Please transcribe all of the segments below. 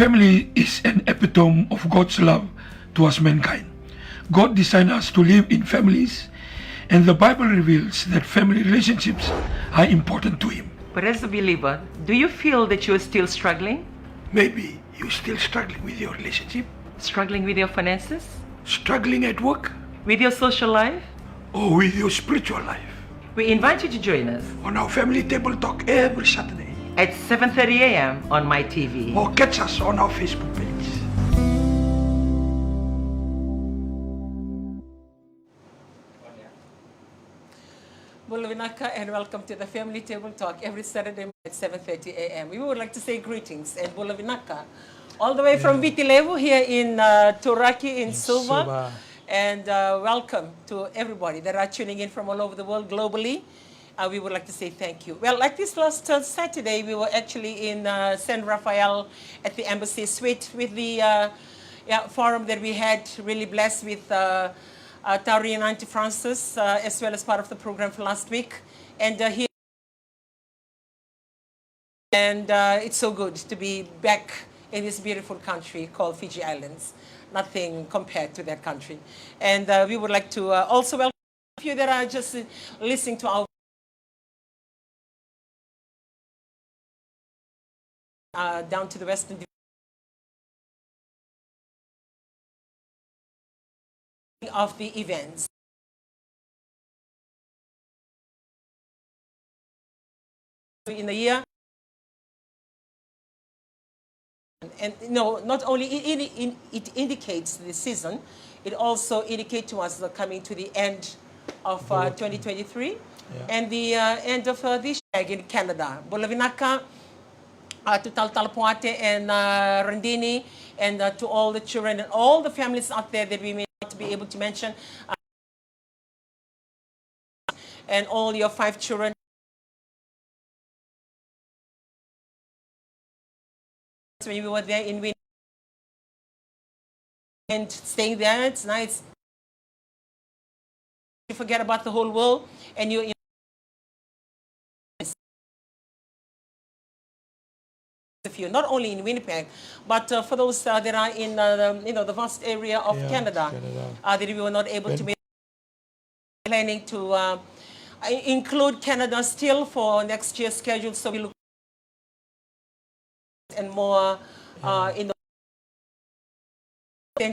family is an epitome of God's love towards mankind. God designed us to live in families, and the Bible reveals that family relationships are important to Him. But as a believer, do you feel that you are still struggling? Maybe you're still struggling with your relationship, Struggling with your finances? struggling at work, With your social life? or with your spiritual life. We invite you to join us On our Family Table Talk every Saturday, at 7:30 a.m. on my TV. or catch us on our Facebook page. Bulavinaka, and welcome to the Family Table Talk every Saturday at 7:30 a.m. We would like to say greetings and Bulavinaka, all the way from Vitilevu here in Turaki in Suva. And welcome to everybody that are tuning in from all over the world globally. We would like to say thank you. Well, like this last Saturday, we were actually in San Rafael at the Embassy Suite with the forum that we had, really blessed with Tauri and Auntie Francis, as well as part of the program for last week. And here, and it's so good to be back in this beautiful country called Fiji Islands. Nothing compared to that country. And we would like to also welcome you that are just listening to our down to the Western of the events. In the year, and not only it indicates the season, it also indicates to us the coming to the end of 2023 and the end of this year in Canada. Bulavinaka, to Taltalpoate and Randini, and to all the children and all the families out there that we may not be able to mention, and all your 5 children. When we were there in Winnipeg and staying there, it's nice. You forget about the whole world, and you not only in Winnipeg, but for those that are in the vast area of Canada, that we were not able to be planning to include Canada still for next year's schedule. So we look and more in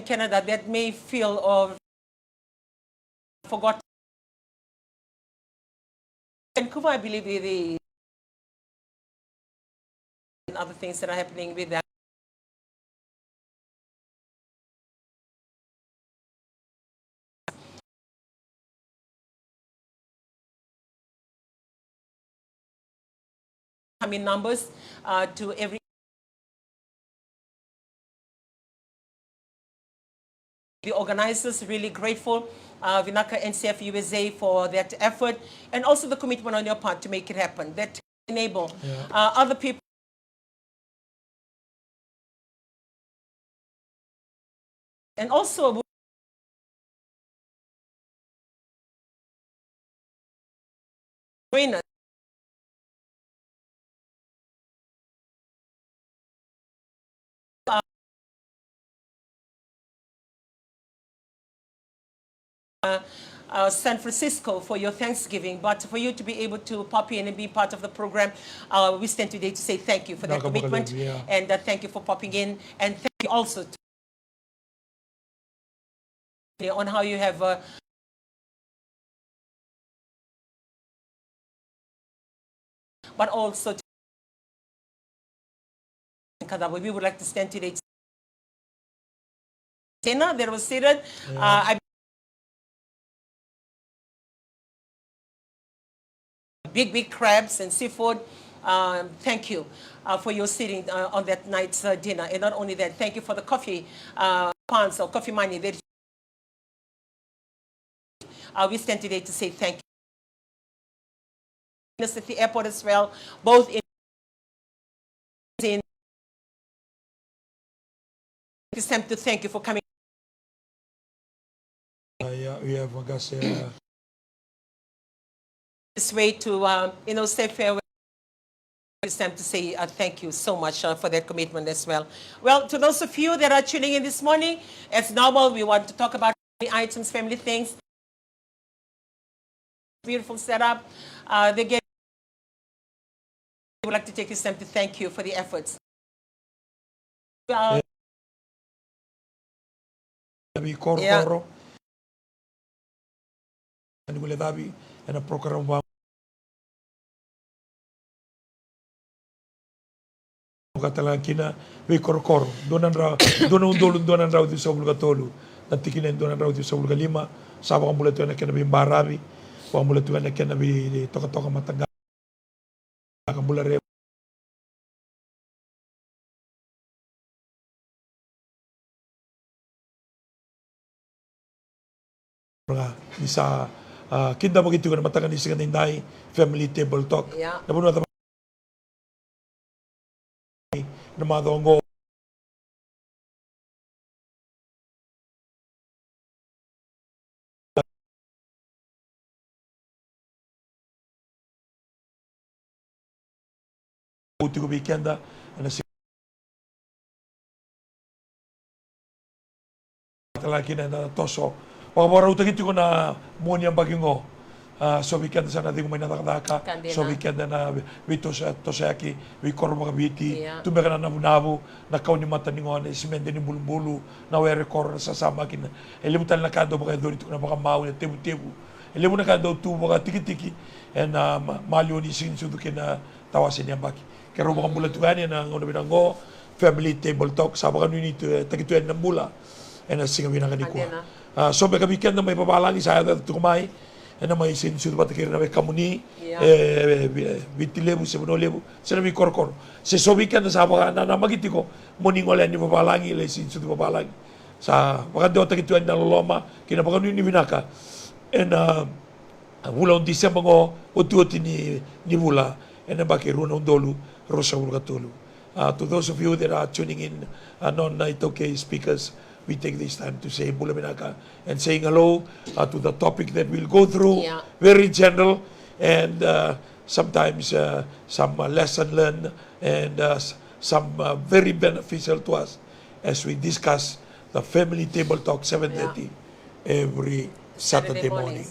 Canada that may feel or forgotten. Vancouver, I believe, the other things that are happening with that. In numbers to every the organizers, really grateful, Vinaka NCF USA for that effort, and also the commitment on your part to make it happen, that enable other people. And also trainers. San Francisco for your Thanksgiving, but for you to be able to pop in and be part of the program, we stand today to say thank you for that commitment, and thank you for popping in, and thank you also on how you have but also we would like to stand today. Dinner that was seated. Big crabs and seafood. Thank you for your sitting on that night's dinner. And not only that, thank you for the coffee pounds or coffee money that we stand today to say thank you. At the airport as well, both in it's time to thank you for coming. We have This way to say farewell It's time to say thank you so much for that commitment as well. Well, to those of you that are tuning in this morning, as normal, we want to talk about family items, family things. Beautiful setup. They gave. We would like to take this time to thank you for the efforts. Koro and will dabi and a program katalang kina we koro donan raw di sa bulga tolu natikinen donan raw di sa bulga lima sabo kan bulat na kena bi barabi wa bulat na kena bi toka mataga kan bulare bisa kinda begitu kan matagan di sekan indai family table talk namun na namadongo utigo weekenda ana si lagi na toso pagmora utagiti ko na moni ang bagingo so weekend sana di ko may natakadaka so weekend na wito sa tosaki we kormo kabiti tumeka na nabunabu na kauni mata ni ngone simende ni bulbulu na we record sa sama kin elimutan na kado baka dorito na baka mau na tebu elimu na kado tu baka tiki and malio ni sin sudu kina tawasin yang baki kero baka bulan tuani na ngono binango family table talk sa baka ni tagituan na bula and singa binanga ni ko so baka weekend na may papalangi sa ada tukumay na may sinsudo patikir na may kamuni vitilebu sebunolebu sana may korkor se so weekend na sa baka na magiti ko moningolan ni papalangi le sinsudo papalangi sa baka do tagituan na loloma kina baka ni binaka and bulan Disember ngo utuoti ni bula and baki runa undolu rosa ulgatulu to those of you that are tuning in non-night okay speakers, we take this time to say Bula Binaka and saying hello to the topic that we'll go through. Very general and sometimes some lesson learned and some very beneficial to us as we discuss the family table talk 7:30 every Saturday morning.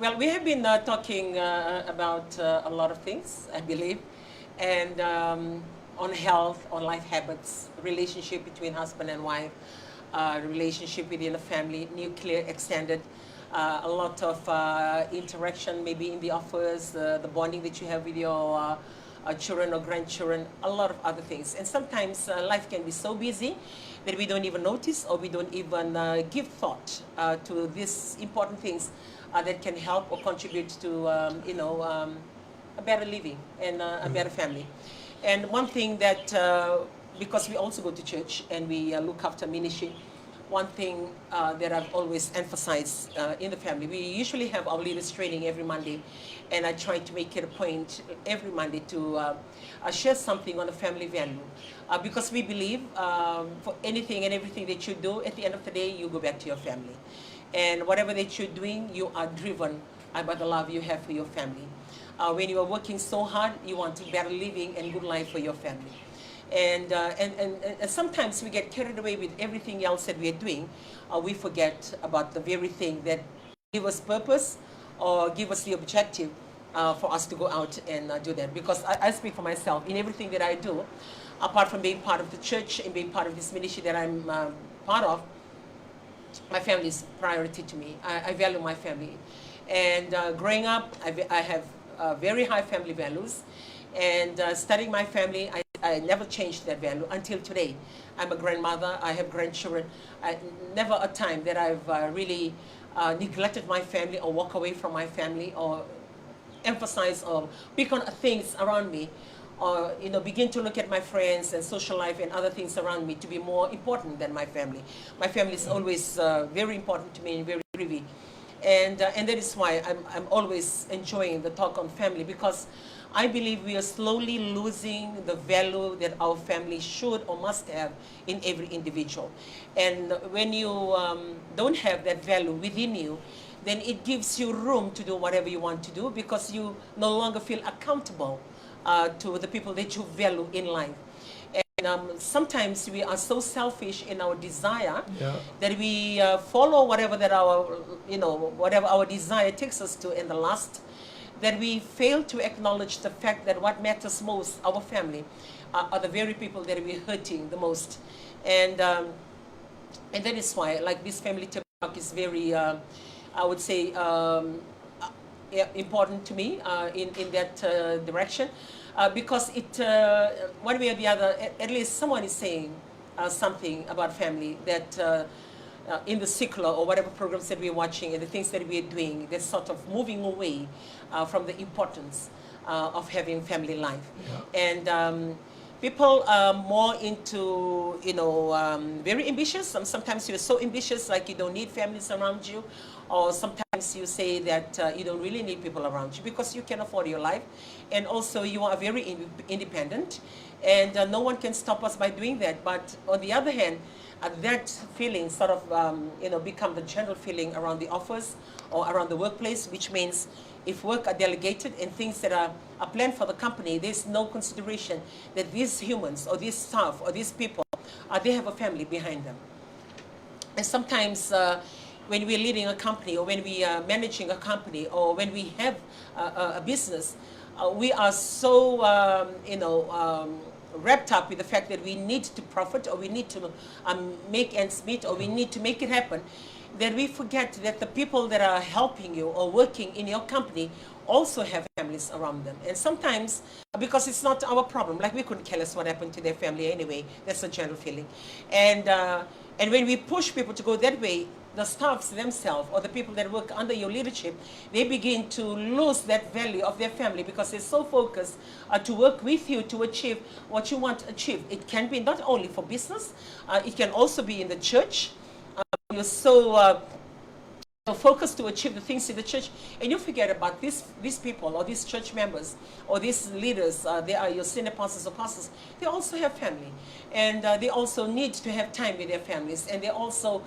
Well, we have been talking about a lot of things, I believe, and on health, on life habits, relationship between husband and wife, relationship within a family, nuclear, extended, a lot of interaction maybe in the office, the bonding that you have with your children or grandchildren, a lot of other things. And sometimes life can be so busy that we don't even notice or we don't even give thought to these important things that can help or contribute to, a better living and a better family. And one thing that, because we also go to church and we look after ministry, one thing that I've always emphasized in the family, we usually have our leaders training every Monday, and I try to make it a point every Monday to share something on the family value. Because we believe for anything and everything that you do, at the end of the day, you go back to your family. And whatever that you're doing, you are driven by the love you have for your family. When you are working so hard, you want a better living and good life for your family. And sometimes we get carried away with everything else that we are doing. We forget about the very thing that give us purpose or give us the objective for us to go out and do that. Because I speak for myself. In everything that I do, apart from being part of the church and being part of this ministry that I'm part of, my family is priority to me. I value my family. And growing up, I have very high family values. And studying my family, I never changed that value until today. I'm a grandmother, I have grandchildren. Never a time that I've really neglected my family or walk away from my family or emphasize or pick on things around me or begin to look at my friends and social life and other things around me to be more important than my family. My family is always very important to me and very privy. And that is why I'm always enjoying the talk on family, because I believe we are slowly losing the value that our family should or must have in every individual. And when you don't have that value within you, then it gives you room to do whatever you want to do because you no longer feel accountable to the people that you value in life. And sometimes we are so selfish in our desire that we follow whatever that whatever our desire takes us to in the lust, that we fail to acknowledge the fact that what matters most, our family, are the very people that we're hurting the most. And that is why, like, this family talk is very, I would say, important to me in that direction. Because it, one way or the other, at least someone is saying something about family that in the secular or whatever programs that we're watching and the things that we're doing, they're sort of moving away from the importance of having family life. And people are more into, very ambitious. Sometimes you're so ambitious, like you don't need families around you. Or sometimes you say that you don't really need people around you because you can afford your life. And also you are very independent. And no one can stop us by doing that. But on the other hand, that feeling sort of, become the general feeling around the office or around the workplace, which means if work are delegated and things that are planned for the company, there's no consideration that these humans or these staff or these people, they have a family behind them. And sometimes when we're leading a company or when we are managing a company or when we have a business, we are so, wrapped up with the fact that we need to profit or we need to make ends meet or we need to make it happen, that we forget that the people that are helping you or working in your company also have families around them. And sometimes, because it's not our problem, like we couldn't tell us what happened to their family anyway, that's a general feeling. And when we push people to go that way, the staffs themselves or the people that work under your leadership, they begin to lose that value of their family because they're so focused to work with you to achieve what you want to achieve. It can be not only for business, it can also be in the church. You're so focused to achieve the things in the church, and you forget about these people or these church members or these leaders. They are your senior pastors or pastors. They also have family, and they also need to have time with their families, and they also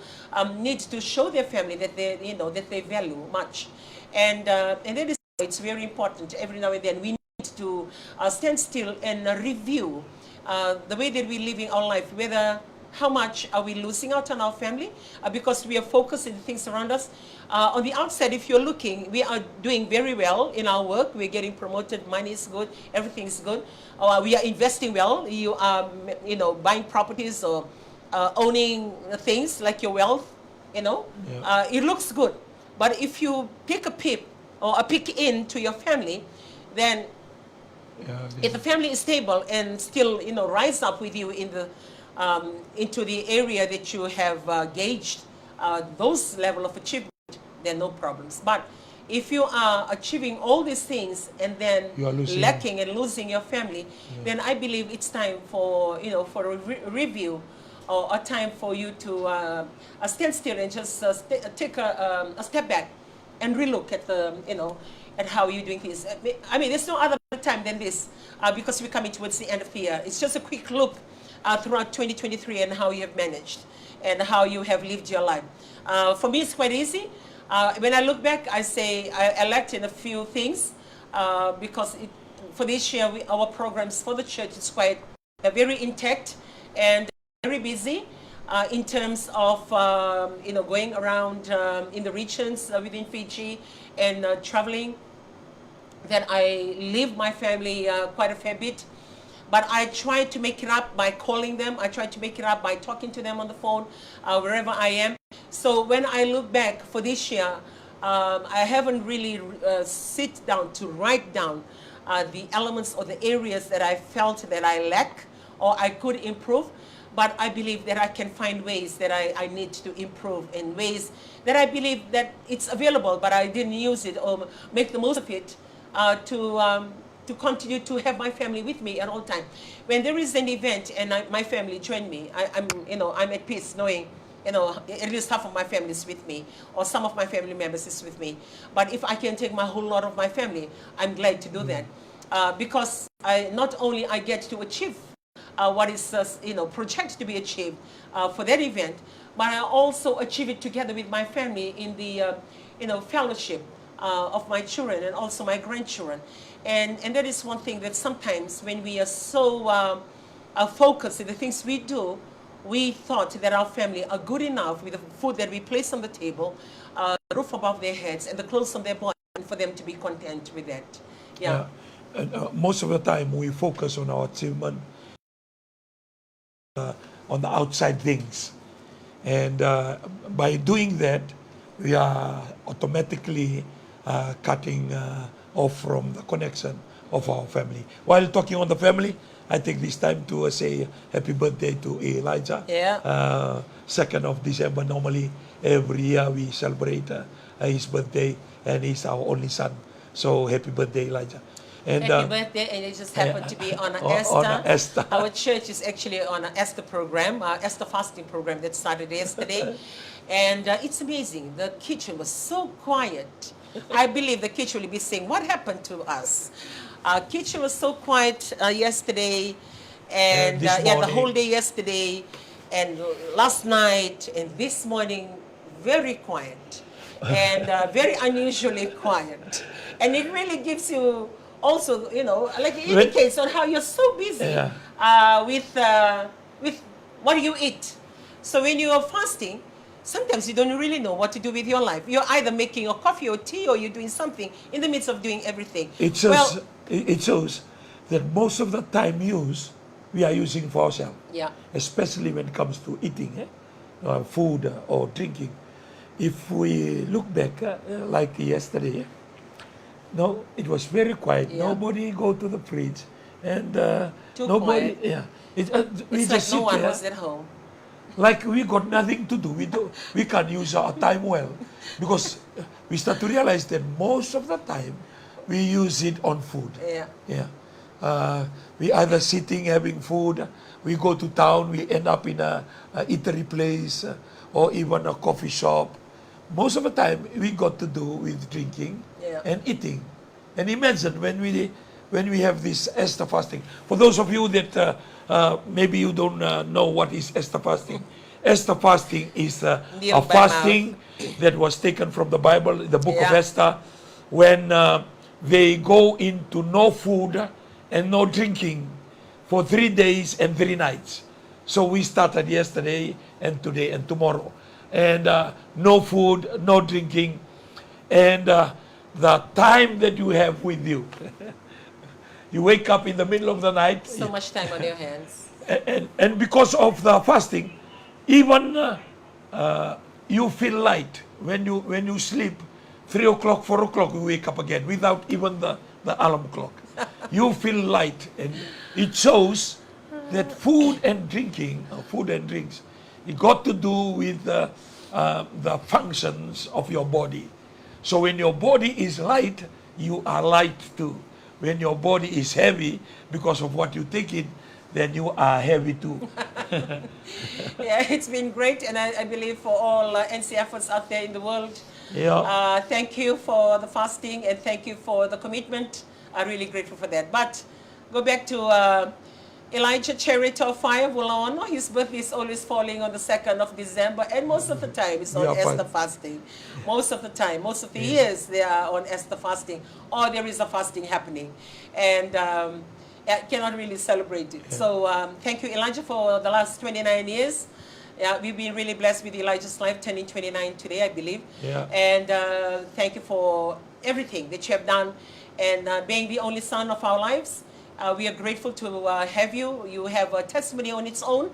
need to show their family that they, that they value much, and that is, it's very important. Every now and then we need to stand still and review the way that we're living our life, whether how much are we losing out on our family because we are focused on the things around us. On the outside, if you're looking, we are doing very well in our work. We're getting promoted, money is good, everything is good. We are investing well. You are, buying properties or owning things like your wealth, it looks good. But if you pick a peep or a peek into your family, then if the family is stable and still, rise up with you in the into the area that you have gauged those level of achievement, there are no problems. But if you are achieving all these things and then lacking and losing your family, then I believe it's time for, for a review or a time for you to stand still and just take a step back and relook at the, at how you're doing things. I mean, there's no other time than this because we're coming towards the end of the year. It's just a quick look throughout 2023 and how you have managed and how you have lived your life. For me, it's quite easy. When I look back, I say I lacked in a few things because for this year, our programs for the church is quite very intact and very busy in terms of going around in the regions within Fiji and traveling. Then I leave my family quite a fair bit. But I try to make it up by calling them. I try to make it up by talking to them on the phone, wherever I am. So when I look back for this year, I haven't really sit down to write down the elements or the areas that I felt that I lack or I could improve. But I believe that I can find ways that I need to improve in ways that I believe that it's available, but I didn't use it or make the most of it to continue to have my family with me at all times. When there is an event and my family join me, I'm at peace knowing, at least half of my family is with me or some of my family members is with me. But if I can take my whole lot of my family, I'm glad to do that because not only I get to achieve what is projected to be achieved for that event, but I also achieve it together with my family in the fellowship of my children and also my grandchildren. And that is one thing that sometimes when we are so focused in the things we do, we thought that our family are good enough with the food that we place on the table, the roof above their heads, and the clothes on their body, and for them to be content with that. Yeah. And, most of the time we focus on our achievement, on the outside things. And by doing that, we are automatically cutting off from the connection of our family. While talking on the family, I take this time to say happy birthday to Elijah. Yeah. 2nd of December, normally every year we celebrate his birthday, and he's our only son. So happy birthday, Elijah. And, happy birthday, and it just happened to be on Esther. On Esther. Our church is actually on an Esther program, Esther fasting program that started yesterday. And it's amazing. The kitchen was so quiet. I believe the kitchen will be saying, what happened to us? Kitchen was so quiet yesterday, and the whole day yesterday, and last night, and this morning, very quiet, and very unusually quiet. And it really gives you also, you know, like it indicates on how you're so busy with what you eat. So when you are fasting, sometimes you don't really know what to do with your life. You're either making a coffee or tea, or you're doing something in the midst of doing everything. It shows that most of the time we are using for ourselves. Yeah. Especially when it comes to eating, food or drinking. If we look back, like yesterday, no, it was very quiet. Yeah. Nobody go to the fridge, and nobody. Quiet. Yeah, it's like no one was at home. Like we got nothing to do. We can't use our time well, because we start to realize that most of the time we use it on food. Yeah. Yeah. We either sitting having food. We go to town. We end up in a eatery place or even a coffee shop. Most of the time we got to do with drinking and eating. And imagine when we have this Esther fasting. For those of you that maybe you don't know what is Esther fasting. Esther fasting is a fasting that was taken from the Bible, the book of Esther, when they go into no food and no drinking for 3 days and 3 nights. So we started yesterday and today and tomorrow. And no food, no drinking, and the time that you have with you. You wake up in the middle of the night. So much time on your hands. And because of the fasting, even you feel light. When you sleep, 3 o'clock, 4 o'clock, you wake up again without even the alarm clock. You feel light, and it shows that food and drinking, food and drinks, it got to do with the functions of your body. So when your body is light, you are light too. When your body is heavy because of what you take in, then you are heavy too. Yeah, it's been great, and I believe for all NCFers out there in the world, thank you for the fasting, and thank you for the commitment. I'm really grateful for that. But go back to Elijah Charity of Fire, Vulaono. His birthday is always falling on the 2nd of December, and most of the time it's on Esther fasting. Most of the time, most of the years they are on Esther fasting, or there is a fasting happening, and I cannot really celebrate it. So thank you, Elijah, for the last 29 years. Yeah, we've been really blessed with Elijah's life, turning 29 today, I believe. Yeah. And thank you for everything that you have done, and being the only son of our lives. We are grateful to have you. You have a testimony on its own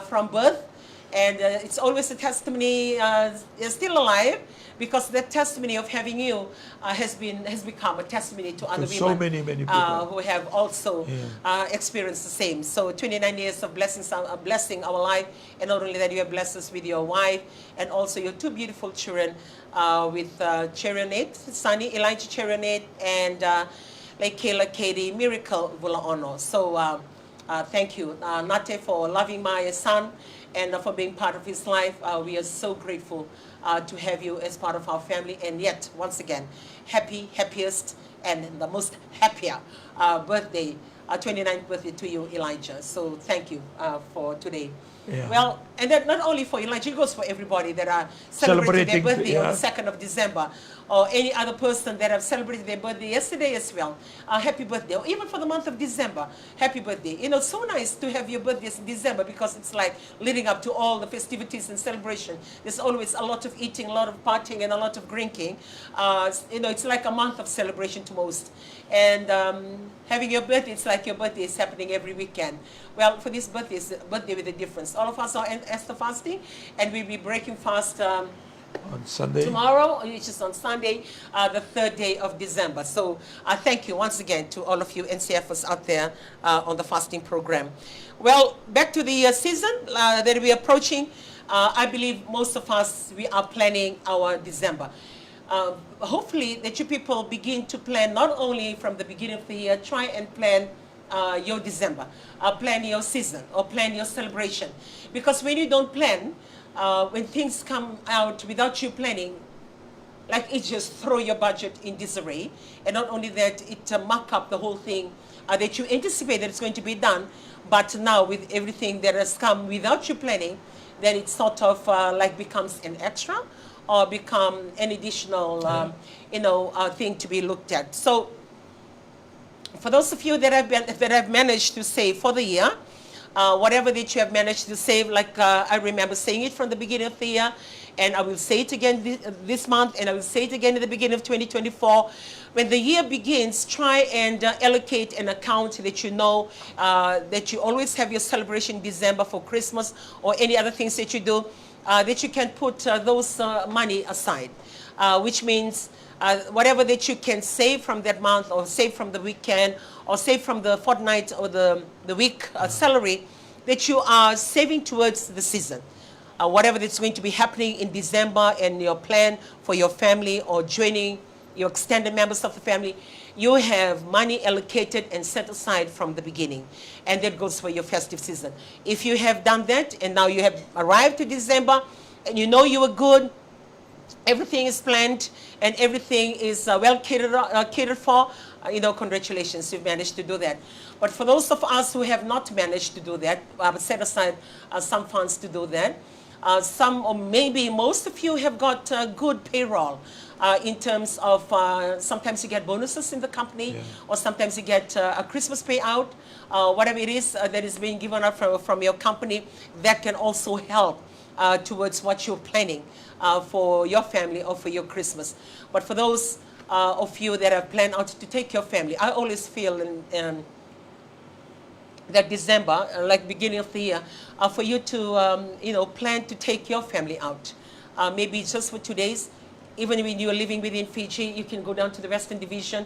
from birth, and it's always a testimony is still alive, because that testimony of having you has become a testimony to other women. So many people who have also experienced the same. So 29 years of blessing our life, and not only that, you have blessed us with your wife and also your 2 beautiful children, with Cheronate, Sunny, Elijah Cheronate, and like Kayla, Katie, Miracle, Vulaono. So thank you, Nate, for loving my son and for being part of his life. We are so grateful to have you as part of our family. And yet, once again, happiest, and the most happier birthday, 29th birthday to you, Elijah. So thank you for today. Yeah. Well, and that not only for Elijah, it goes for everybody that are celebrating their birthday on the 2nd of December, or any other person that have celebrated their birthday yesterday as well. Happy birthday. Or even for the month of December, happy birthday. You know, it's so nice to have your birthdays in December because it's like leading up to all the festivities and celebration. There's always a lot of eating, a lot of partying, and a lot of drinking. You know, it's like a month of celebration to most. And having your birthday, it's like your birthday is happening every weekend. Well, for this birthday, it's a birthday with a difference. All of us are Esther fasting, and we'll be breaking fast on Sunday. Tomorrow, which is on Sunday, the 3rd day of December. So thank you once again to all of you NCFers out there on the fasting program. Well, back to the season that we're approaching. I believe most of us, we are planning our December. Hopefully that you people begin to plan not only from the beginning of the year, try and plan your December, plan your season, or plan your celebration. Because when you don't plan, when things come out without you planning, like it just throw your budget in disarray. And not only that, it muck up the whole thing that you anticipate that it's going to be done. But now with everything that has come without you planning, then it sort of like becomes an extra or become an additional, thing to be looked at. So for those of you that have managed to save for the year, whatever that you have managed to save, like I remember saying it from the beginning of the year, and I will say it again this month, and I will say it again at the beginning of 2024. When the year begins, try and allocate an account that you know that you always have your celebration in December for Christmas or any other things that you do, that you can put those money aside, which means whatever that you can save from that month, or save from the weekend, or save from the fortnight or the week salary, that you are saving towards the season. Whatever that's going to be happening in December and your plan for your family or joining your extended members of the family, you have money allocated and set aside from the beginning. And that goes for your festive season. If you have done that and now you have arrived to December and you know you are good, everything is planned and everything is well catered for, congratulations, you've managed to do that. But for those of us who have not managed to do that, I would set aside some funds to do that. Some, or maybe most of you, have got good payroll in terms of sometimes you get bonuses in the company, or sometimes you get a Christmas payout, whatever it is that is being given out from your company. That can also help towards what you're planning for your family or for your Christmas. But for those of you that have planned out to take your family, I always feel that December, like beginning of the year, for you to plan to take your family out. Maybe just for 2 days. Even when you're living within Fiji, you can go down to the Western Division,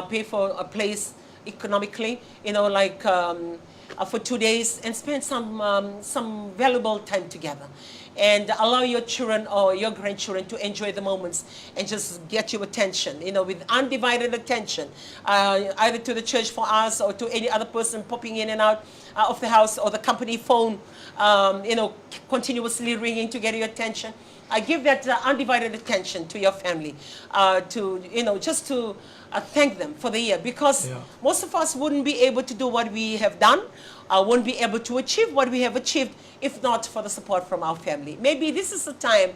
pay for a place economically, for 2 days, and spend some valuable time together. And allow your children or your grandchildren to enjoy the moments and just get your attention, with undivided attention, either to the church for us or to any other person popping in and out of the house, or the company phone, continuously ringing to get your attention. I give that undivided attention to your family, just to thank them for the year, because most of us wouldn't be able to do what we have done, won't be able to achieve what we have achieved if not for the support from our family. Maybe this is the time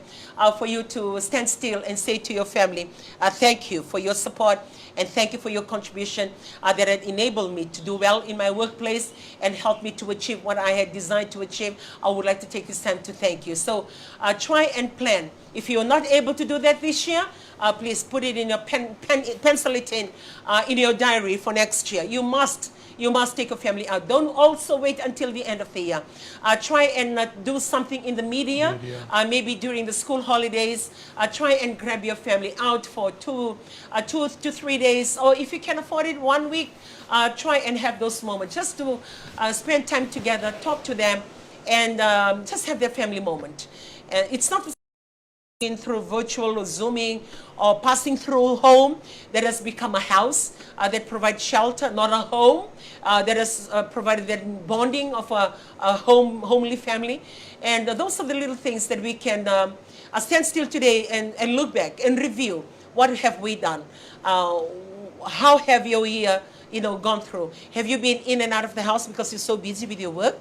for you to stand still and say to your family, thank you for your support, and thank you for your contribution that had enabled me to do well in my workplace and helped me to achieve what I had designed to achieve. I would like to take this time to thank you. So try and plan. If you're not able to do that this year, please put it in your pencil it in your diary for next year. You must take your family out. Don't also wait until the end of the year. Try and do something in the media. Maybe during the school holidays. Try and grab your family out for 2 to 3 days, or if you can afford it, 1 week. Try and have those moments just to spend time together, talk to them, and just have their family moment. It's not through virtual or Zooming or passing through home that has become a house that provides shelter, not a home that has provided that bonding of a homely family. And those are the little things that we can stand still today and look back and review. What have we done? How have your year gone through? Have you been in and out of the house because you're so busy with your work?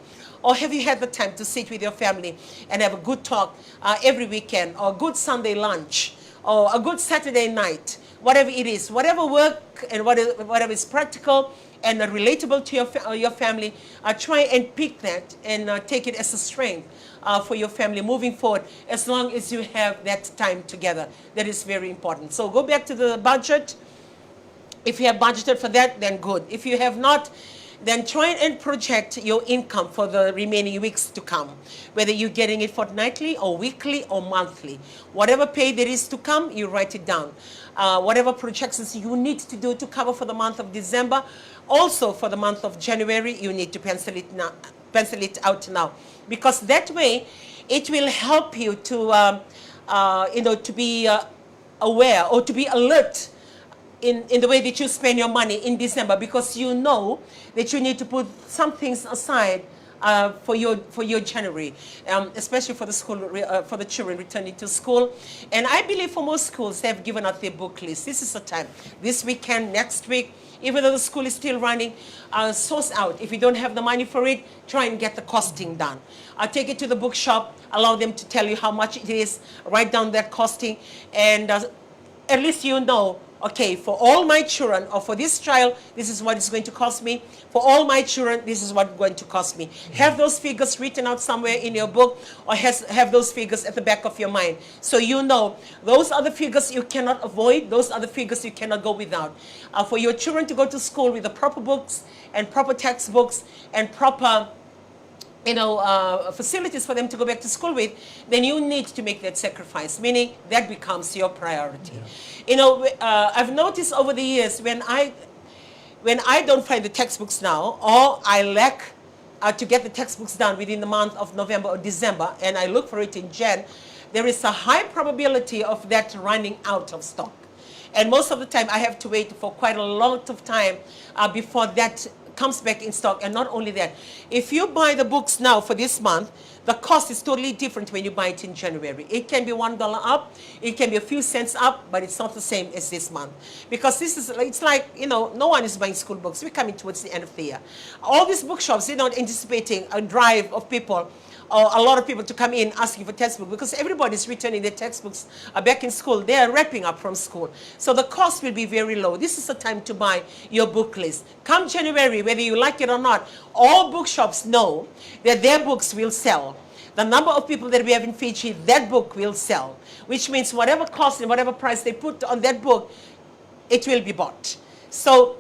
Or have you had the time to sit with your family and have a good talk every weekend, or a good Sunday lunch, or a good Saturday night, whatever it is, whatever work and whatever is practical and relatable to your family, try and pick that and take it as a strength for your family moving forward, as long as you have that time together. That is very important. So go back to the budget. If you have budgeted for that, then good. If you have not, then try and project your income for the remaining weeks to come, whether you're getting it fortnightly or weekly or monthly. Whatever pay there is to come, you write it down. Whatever projections you need to do to cover for the month of December, also for the month of January, you need to pencil it out now, because that way it will help you to to be aware or to be alert in the way that you spend your money in December, because you know that you need to put some things aside for your January, especially for the school for the children returning to school. And I believe for most schools, they have given out their book list. This is the time. This weekend, next week, even though the school is still running, source out. If you don't have the money for it, try and get the costing done. Take it to the bookshop, allow them to tell you how much it is, write down that costing, and at least you know, okay, for all my children, or for this child, this is what it's going to cost me. For all my children, this is what it's going to cost me. Have those figures written out somewhere in your book, or have those figures at the back of your mind. So you know, those are the figures you cannot avoid. Those are the figures you cannot go without. For your children to go to school with the proper books and proper textbooks and proper facilities for them to go back to school with, then you need to make that sacrifice, meaning that becomes your priority. Yeah. I've noticed over the years, when I don't find the textbooks now, or I lack to get the textbooks done within the month of November or December, and I look for it in Jan, there is a high probability of that running out of stock. And most of the time, I have to wait for quite a lot of time before that comes back in stock. And not only that, if you buy the books now for this month, the cost is totally different when you buy it in January. It can be $1 up, it can be a few cents up, but it's not the same as this month. Because it's like, no one is buying school books. We're coming towards the end of the year. All these bookshops, they're not anticipating a drive of people, or a lot of people to come in asking for textbooks, because everybody's returning their textbooks back in school. They are wrapping up from school. So the cost will be very low. This is the time to buy your book list. Come January, whether you like it or not, all bookshops know that their books will sell. The number of people that we have in Fiji, that book will sell. Which means whatever cost and whatever price they put on that book, it will be bought. So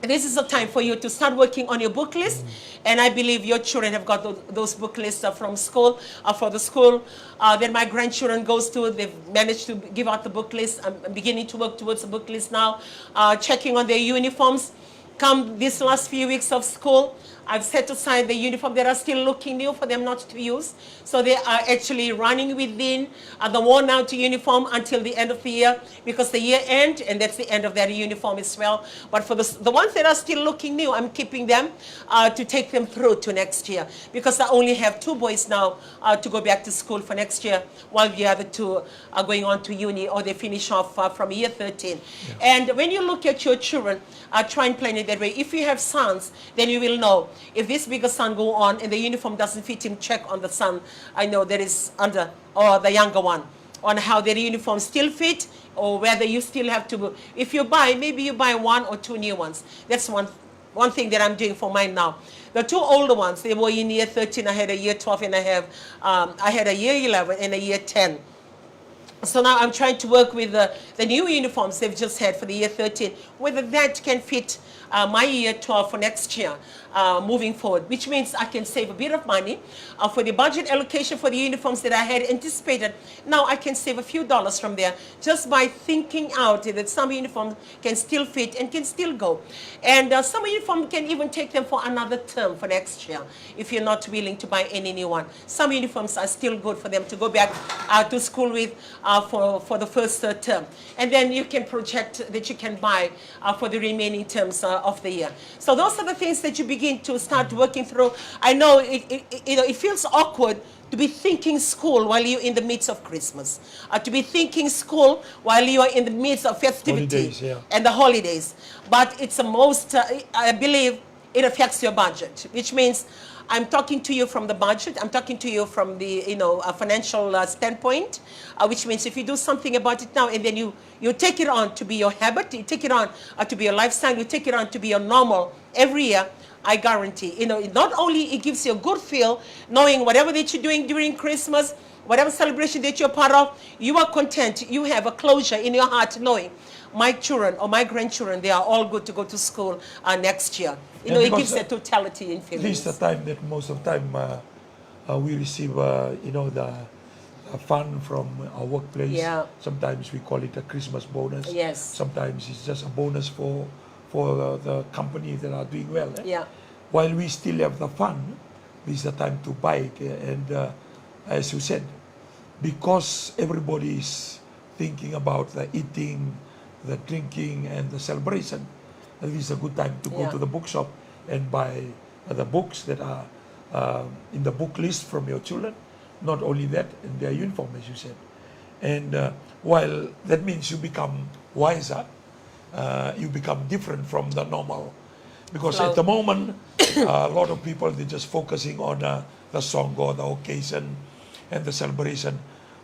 this is a time for you to start working on your book list. And I believe your children have got those book lists from school, for the school that my grandchildren goes to. They've managed to give out the book list. I'm beginning to work towards the book list now, checking on their uniforms. Come these last few weeks of school, I've set aside the uniform that are still looking new for them not to use. So they are actually running within the worn out uniform until the end of the year, because the year end, and that's the end of their uniform as well. But for the ones that are still looking new, I'm keeping them to take them through to next year, because I only have 2 boys now to go back to school for next year, while the other 2 are going on to uni, or they finish off from year 13. Yeah. And when you look at your children, try and plan it that way. If you have sons, then you will know. If this bigger son go on and the uniform doesn't fit him, check on the son I know that is under, or the younger one, on how their uniform still fit, or whether you still have to, if you buy, maybe you buy 1 or 2 new ones. That's one thing that I'm doing for mine now. The 2 older ones, they were in year 13, I had a year 12, and I had a year 11 and a year 10. So now I'm trying to work with the new uniforms they've just had for the year 13, whether that can fit my year 12 for next year moving forward, which means I can save a bit of money for the budget allocation for the uniforms that I had anticipated. Now I can save a few dollars from there just by thinking out that some uniforms can still fit and can still go. And some uniforms can even take them for another term for next year if you're not willing to buy any new one. Some uniforms are still good for them to go back to school with for the first term. And then you can project that you can buy for the remaining terms of the year. So those are the things that you begin to start working through. I know it feels awkward to be thinking school while you're in the midst of Christmas, to be thinking school while you are in the midst of festivities and the holidays. But it's the most, I believe, it affects your budget, which means I'm talking to you from the budget. I'm talking to you from the, a financial standpoint, which means if you do something about it now and then you take it on to be your habit, you take it on to be your lifestyle, you take it on to be your normal every year, I guarantee, not only it gives you a good feel knowing whatever that you're doing during Christmas, whatever celebration that you're part of, you are content, you have a closure in your heart knowing my children or my grandchildren, they are all good to go to school next year. It gives a totality in feelings. This is the time that most of the time we receive, the fund from our workplace. Yeah. Sometimes we call it a Christmas bonus. Yes. Sometimes it's just a bonus for the companies that are doing well. Yeah. While we still have the fund, this is the time to buy it. And as you said, because everybody is thinking about the eating, the drinking, and the celebration, this is a good time to go to the bookshop and buy the books that are in the book list from your children. Not only that, in their uniform, as you said. And while that means you become wiser, you become different from the normal. Because at the moment, a lot of people, they're just focusing on the song or the occasion and the celebration,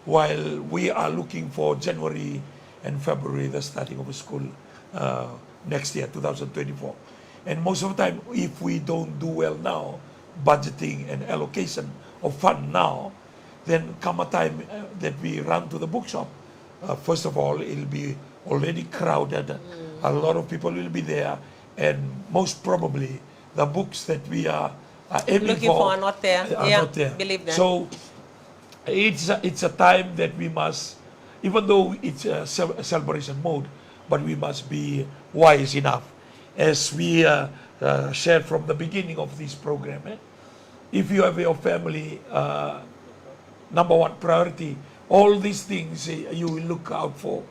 while we are looking for January and February, the starting of school next year, 2024. And most of the time, if we don't do well now, budgeting and allocation of fund now, then come a time that we run to the bookshop. First of all, it'll be already crowded. A lot of people will be there, and most probably the books that we are aiming looking for are not there. Not there. Believe that. So it's a time that we must, even though it's a celebration mode, but we must be wise enough. As we shared from the beginning of this program, if you have your family, number one priority, all these things you will look out for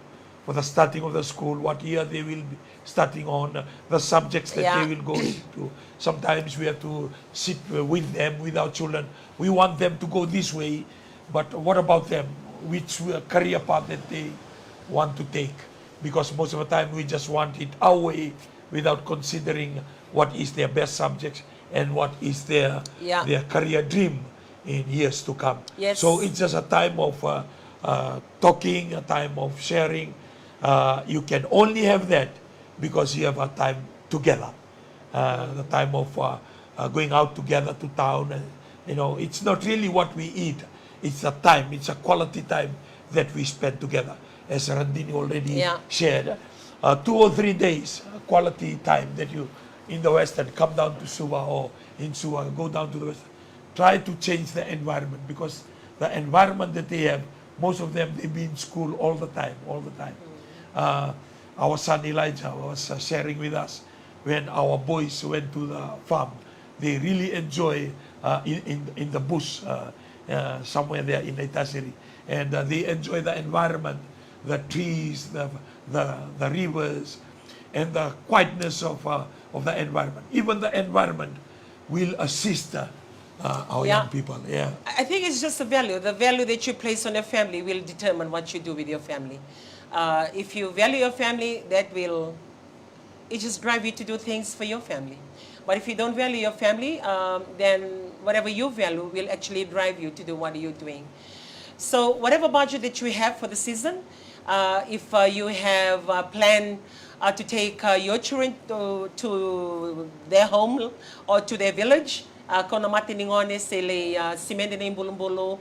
the starting of the school, what year they will be starting on, the subjects that they will go into. Sometimes we have to sit with them, with our children. We want them to go this way, but what about them? Which career path that they want to take? Because most of the time we just want it our way without considering what is their best subjects and what is their career dream in years to come. Yes. So it's just a time of talking, a time of sharing. You can only have that because you have a time together. The time of going out together to town. And, it's not really what we eat. It's a time, it's a quality time that we spend together. As Randini already shared, 2 or 3 days quality time that you in the Western come down to Suva or in Suva, go down to the Western. Try to change the environment, because the environment that they have, most of them, they be in school all the time. Our son Elijah was sharing with us when our boys went to the farm. They really enjoy in the bush somewhere there in Itasiri, and they enjoy the environment, the trees, the rivers, and the quietness of the environment. Even the environment will assist our young people. Yeah, I think it's just a value. The value that you place on your family will determine what you do with your family. If you value your family, it just drive you to do things for your family. But if you don't value your family, then whatever you value will actually drive you to do what you're doing. So whatever budget that you have for the season, if you have a plan to take your children to their home or to their village, kono matiningone sele simende na imbulumbulu,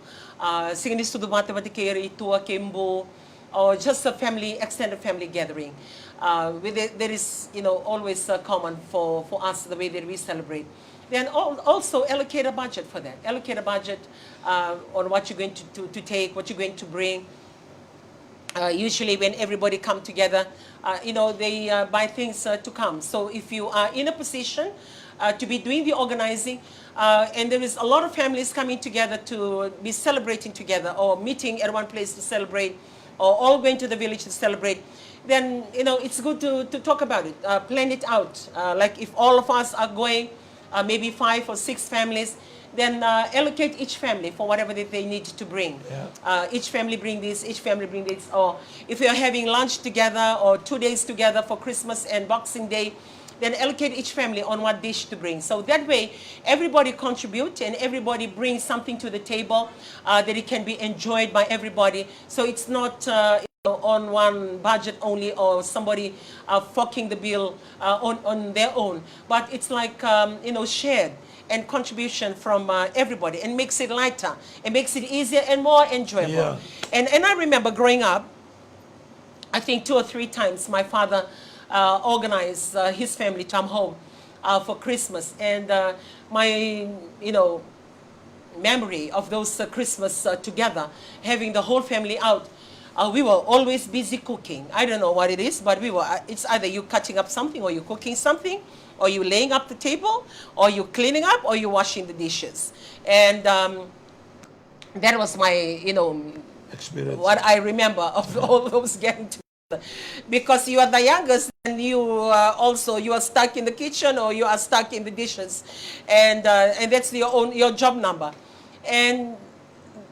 singini studu matematikeri tua kembo, or just a extended family gathering. There is, always common for us the way that we celebrate. Then also allocate a budget for that. Allocate a budget on what you're going to take, what you're going to bring. Usually when everybody come together, they buy things to come. So if you are in a position to be doing the organizing, and there is a lot of families coming together to be celebrating together or meeting at one place to celebrate, or all going to the village to celebrate, then it's good to talk about it, plan it out. Like if all of us are going, maybe 5 or 6 families, then allocate each family for whatever that they need to bring. Each family bring this, each family bring this. Or if you're having lunch together or 2 days together for Christmas and Boxing Day, then allocate each family on what dish to bring. So that way, everybody contribute and everybody brings something to the table that it can be enjoyed by everybody. So it's not on one budget only, or somebody forking the bill on their own. But it's like, shared and contribution from everybody, and makes it lighter. It makes it easier and more enjoyable. Yeah. And I remember growing up, I think 2 or 3 times my father organized his family to come home for Christmas. And my, memory of those Christmas together, having the whole family out, we were always busy cooking. I don't know what it is, but we were. It's either you cutting up something, or you cooking something, or you laying up the table, or you cleaning up, or you washing the dishes. And that was my, experience. what I remember of all those getting together. Because you are the youngest, and you are stuck in the kitchen, or you are stuck in the dishes, and that's your job number. And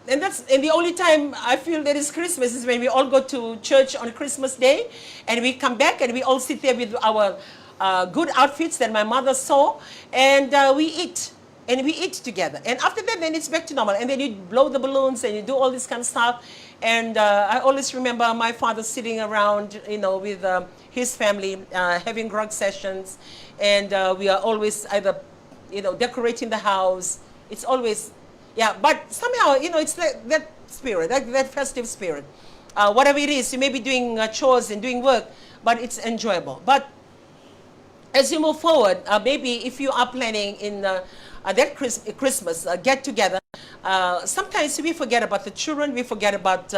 the only time I feel there is Christmas is when we all go to church on Christmas Day, and we come back and we all sit there with our good outfits that my mother saw, and we eat. And we eat together. And after that, then it's back to normal. And then you blow the balloons and you do all this kind of stuff. And I always remember my father sitting around, with his family, having grog sessions. And we are always either, decorating the house. It's always, but somehow, it's that spirit, that festive spirit. Whatever it is, you may be doing chores and doing work, but it's enjoyable. But as you move forward, maybe if you are planning in that Christmas get-together, sometimes we forget about the children, we forget about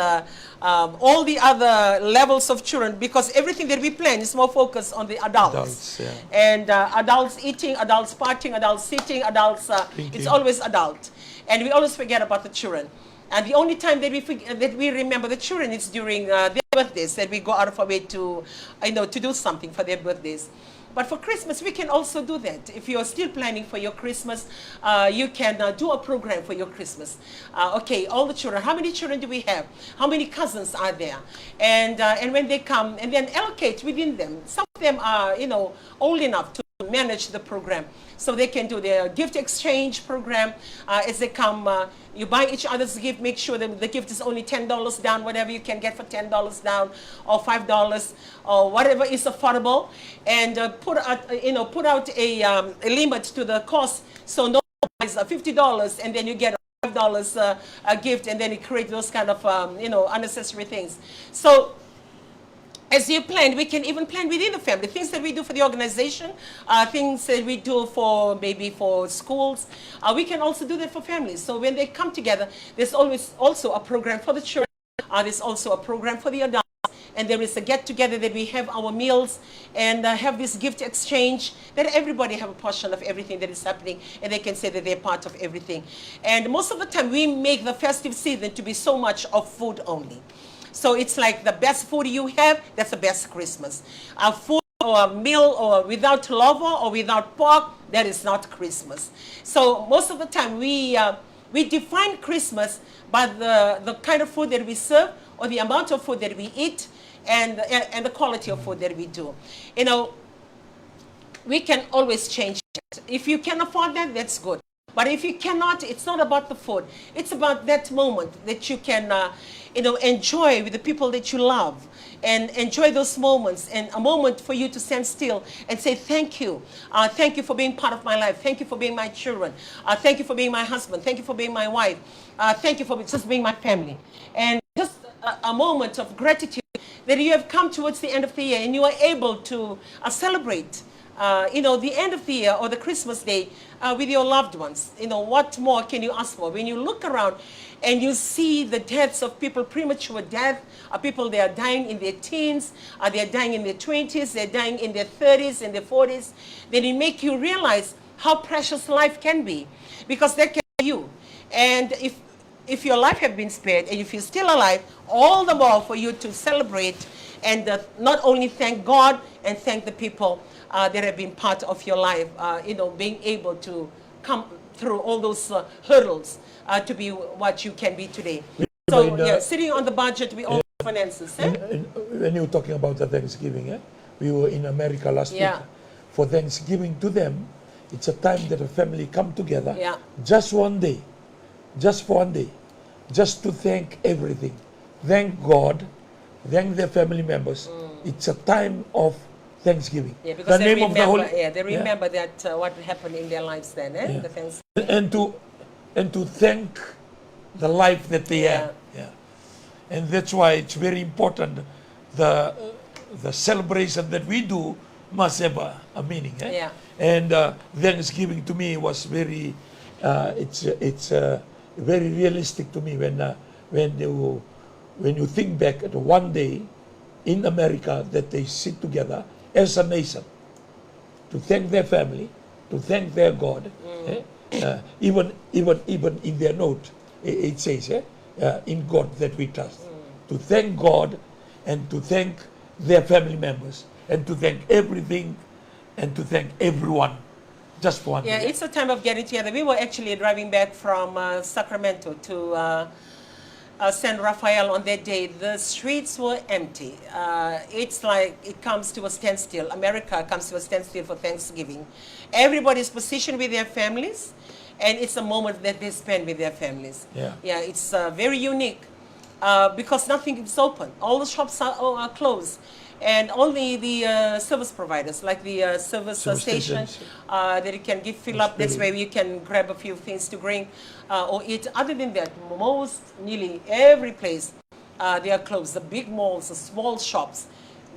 all the other levels of children, because everything that we plan is more focused on the adults. And adults eating, adults partying, adults sitting, adults, it's always adult. And we always forget about the children. And the only time that we remember the children is during their birthdays, that we go out of our way to, to do something for their birthdays. But for Christmas, we can also do that. If you are still planning for your Christmas, you can do a program for your Christmas. Okay, all the children, how many children do we have? How many cousins are there? And when they come, and then allocate within them. Some of them are, old enough to manage the program. So they can do their gift exchange program. As they come, you buy each other's gift, make sure that the gift is only $10 down, whatever you can get for $10 down, or $5, or whatever is affordable, and put out a limit to the cost, so no one buys $50 and then you get a $5 a gift, and then it creates those kind of unnecessary things. So as you plan, we can even plan within the family. Things that we do for the organization, things that we do maybe for schools, we can also do that for families. So when they come together, there's always also a program for the children. There's also a program for the adults. And there is a get-together that we have our meals and have this gift exchange, that everybody have a portion of everything that is happening, and they can say that they're part of everything. And most of the time, we make the festive season to be so much of food only. So it's like the best food you have, that's the best Christmas. A food or a meal or without lava or without pork, that is not Christmas. So most of the time we define Christmas by the kind of food that we serve, or the amount of food that we eat, and the quality of food that we do. We can always change it. If you can afford that, that's good. But if you cannot, it's not about the food. It's about that moment that you can, enjoy with the people that you love, and enjoy those moments, and a moment for you to stand still and say, thank you. Thank you for being part of my life. Thank you for being my children. Thank you for being my husband. Thank you for being my wife. Thank you for just being my family. And just a moment of gratitude that you have come towards the end of the year, and you are able to celebrate the end of the year or the Christmas day with your loved ones. What more can you ask for? When you look around and you see the deaths of people, premature death, people, they are dying in their teens, they are dying in their 20s, they're dying in their 30s and their 40s, then it makes you realize how precious life can be, because that can be you. And if your life has been spared and if you're still alive, all the more for you to celebrate and not only thank God and thank the people that have been part of your life, being able to come through all those hurdles to be what you can be today. So, sitting on the budget, we all have finances. When you were talking about the Thanksgiving, we were in America last week for Thanksgiving to them, it's a time that a family come together, Yeah. just one day, just for one day, just to thank everything. Thank God, thank their family members. It's a time of Thanksgiving. Yeah, because the they name remember, of the Holy, they remember that what happened in their lives then, Yeah. the things. and to thank the life that they Yeah. have. Yeah. And that's why it's very important. The celebration that we do must have a meaning. Yeah. And Thanksgiving to me was very, it's very realistic to me when you think back at one day in America that they sit together as a nation to thank their family, to thank their God. Even in their note, it says, in God that we trust. To thank God and to thank their family members and to thank everything and to thank everyone just for one Yeah, day. it's a time of getting together. We were actually driving back from Sacramento to San Rafael on that day. The streets were empty. It's like it comes to a standstill. America comes to a standstill for Thanksgiving. Everybody's positioned with their families, and it's a moment that they spend with their families. Yeah. Yeah, it's very unique because nothing is open. All the shops are closed. And only the service providers, like the service station, stations. that you can fill up. That's where you can grab a few things to drink or eat. Other than that, nearly every place, they are closed. The big malls, the small shops,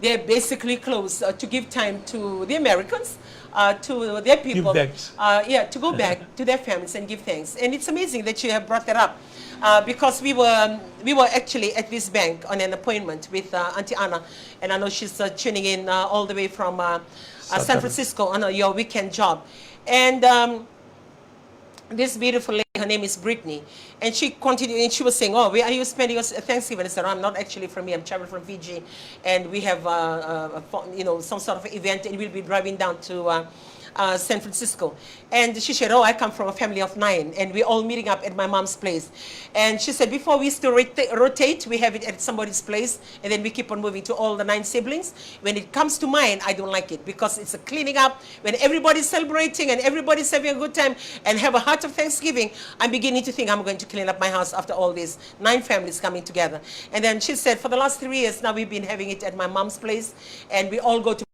they're basically closed to give time to the Americans, to their people. Give thanks. To go back to their families and give thanks. And it's amazing that you have brought that up. Because we were actually at this bank on an appointment with Auntie Anna, and I know she's tuning in all the way from San Francisco on your weekend job. And this beautiful lady, her name is Brittany, and she continued, and she was saying, "Oh, where are you spending your Thanksgiving?" I said, "I'm not actually from here. I'm traveling from Fiji, and we have some sort of event, and we'll be driving down to San Francisco." And she said, "Oh, I come from a family of 9, and we're all meeting up at my mom's place." And she said, "Before we used to rotate, we have it at somebody's place, and then we keep on moving to all the 9 siblings. When it comes to mine, I don't like it because it's a cleaning up. When everybody's celebrating and everybody's having a good time and have a heart of Thanksgiving, I'm beginning to think I'm going to clean up my house after all these 9 families coming together." And then she said, "For the last 3 years now, we've been having it at my mom's place, and we all go to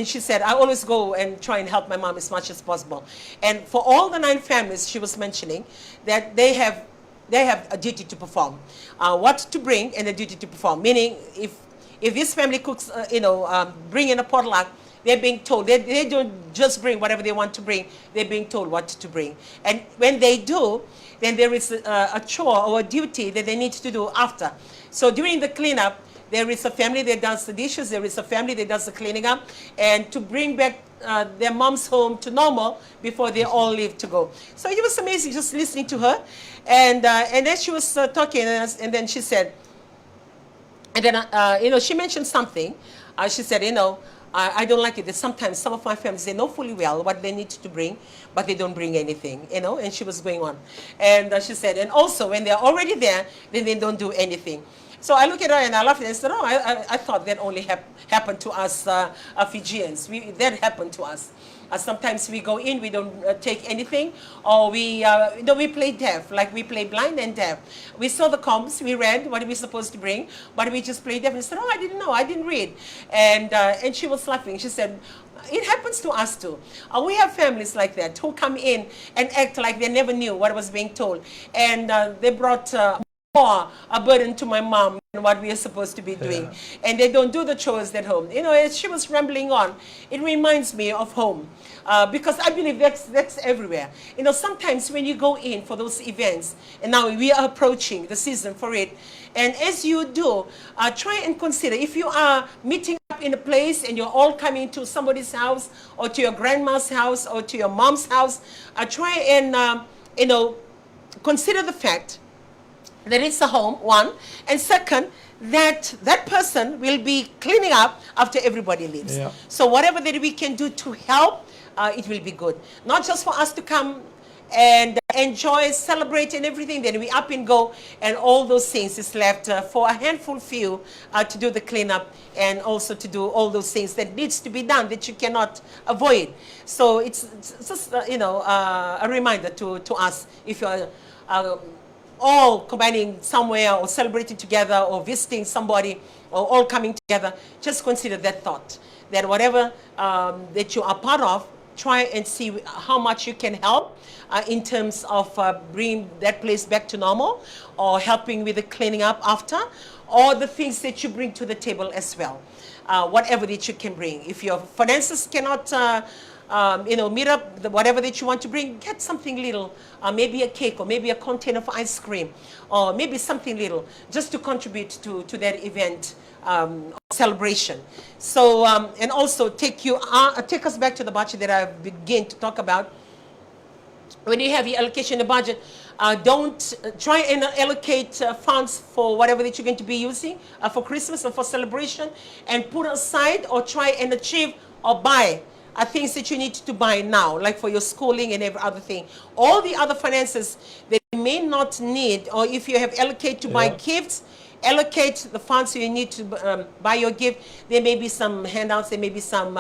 she said, I always go and try and help my mom as much as possible." And for all the 9 families she was mentioning, that they have a duty to perform, what to bring and a duty to perform. Meaning, if this family cooks, bring in a potluck, they're being told, they don't just bring whatever they want to bring, they're being told what to bring. And when they do, then there is a chore or a duty that they need to do after. So during the cleanup, there is a family that does the dishes, there is a family that does the cleaning up, and to bring back their moms home to normal before they all leave to go. So it was amazing just listening to her. And then she was talking, and then she said, and then, she mentioned something. She said, I don't like it that sometimes some of my families, they know fully well what they need to bring, but they don't bring anything, and she was going on. And she said, and also when they're already there, then they don't do anything. So I look at her and I laughed and I said, "Oh, I thought that only happened to us Fijians. That happened to us. Sometimes we go in, we don't take anything, or we play deaf, like we play blind and deaf. We saw the comps, we read what we're supposed to bring, but we just play deaf." And said, "Oh, I didn't know, I didn't read." And she was laughing. She said, "It happens to us too. We have families like that who come in and act like they never knew what was being told, and they brought more a burden to my mom than what we are supposed to be doing, and they don't do the chores at home." As she was rambling on, it reminds me of home, because I believe that's everywhere. Sometimes when you go in for those events, and now we are approaching the season for it, and as you do, try and consider, if you are meeting up in a place and you're all coming to somebody's house or to your grandma's house or to your mom's house, try and consider the fact that it's a home, one, and second, that person will be cleaning up after everybody leaves. Yeah. So whatever that we can do to help, it will be good. Not just for us to come and enjoy, celebrate and everything, then we up and go, and all those things is left for a handful few to do the cleanup and also to do all those things that needs to be done that you cannot avoid. So it's just, a reminder to us, if you're all combining somewhere or celebrating together or visiting somebody or all coming together, just consider that thought, that whatever that you are part of, try and see how much you can help in terms of bringing that place back to normal, or helping with the cleaning up after, or the things that you bring to the table as well. Whatever that you can bring. If your finances cannot meet up whatever that you want to bring, get something little, maybe a cake or maybe a container of ice cream, or maybe something little, just to contribute to that event celebration. So and also take us back to the budget that I began to talk about. When you have your allocation in the budget, don't try and allocate funds for whatever that you're going to be using for Christmas or for celebration, and put aside or try and achieve or buy things that you need to buy now, like for your schooling and every other thing. All the other finances that you may not need, or if you have allocated to buy gifts, allocate the funds you need to buy your gift. There may be some handouts, there may be some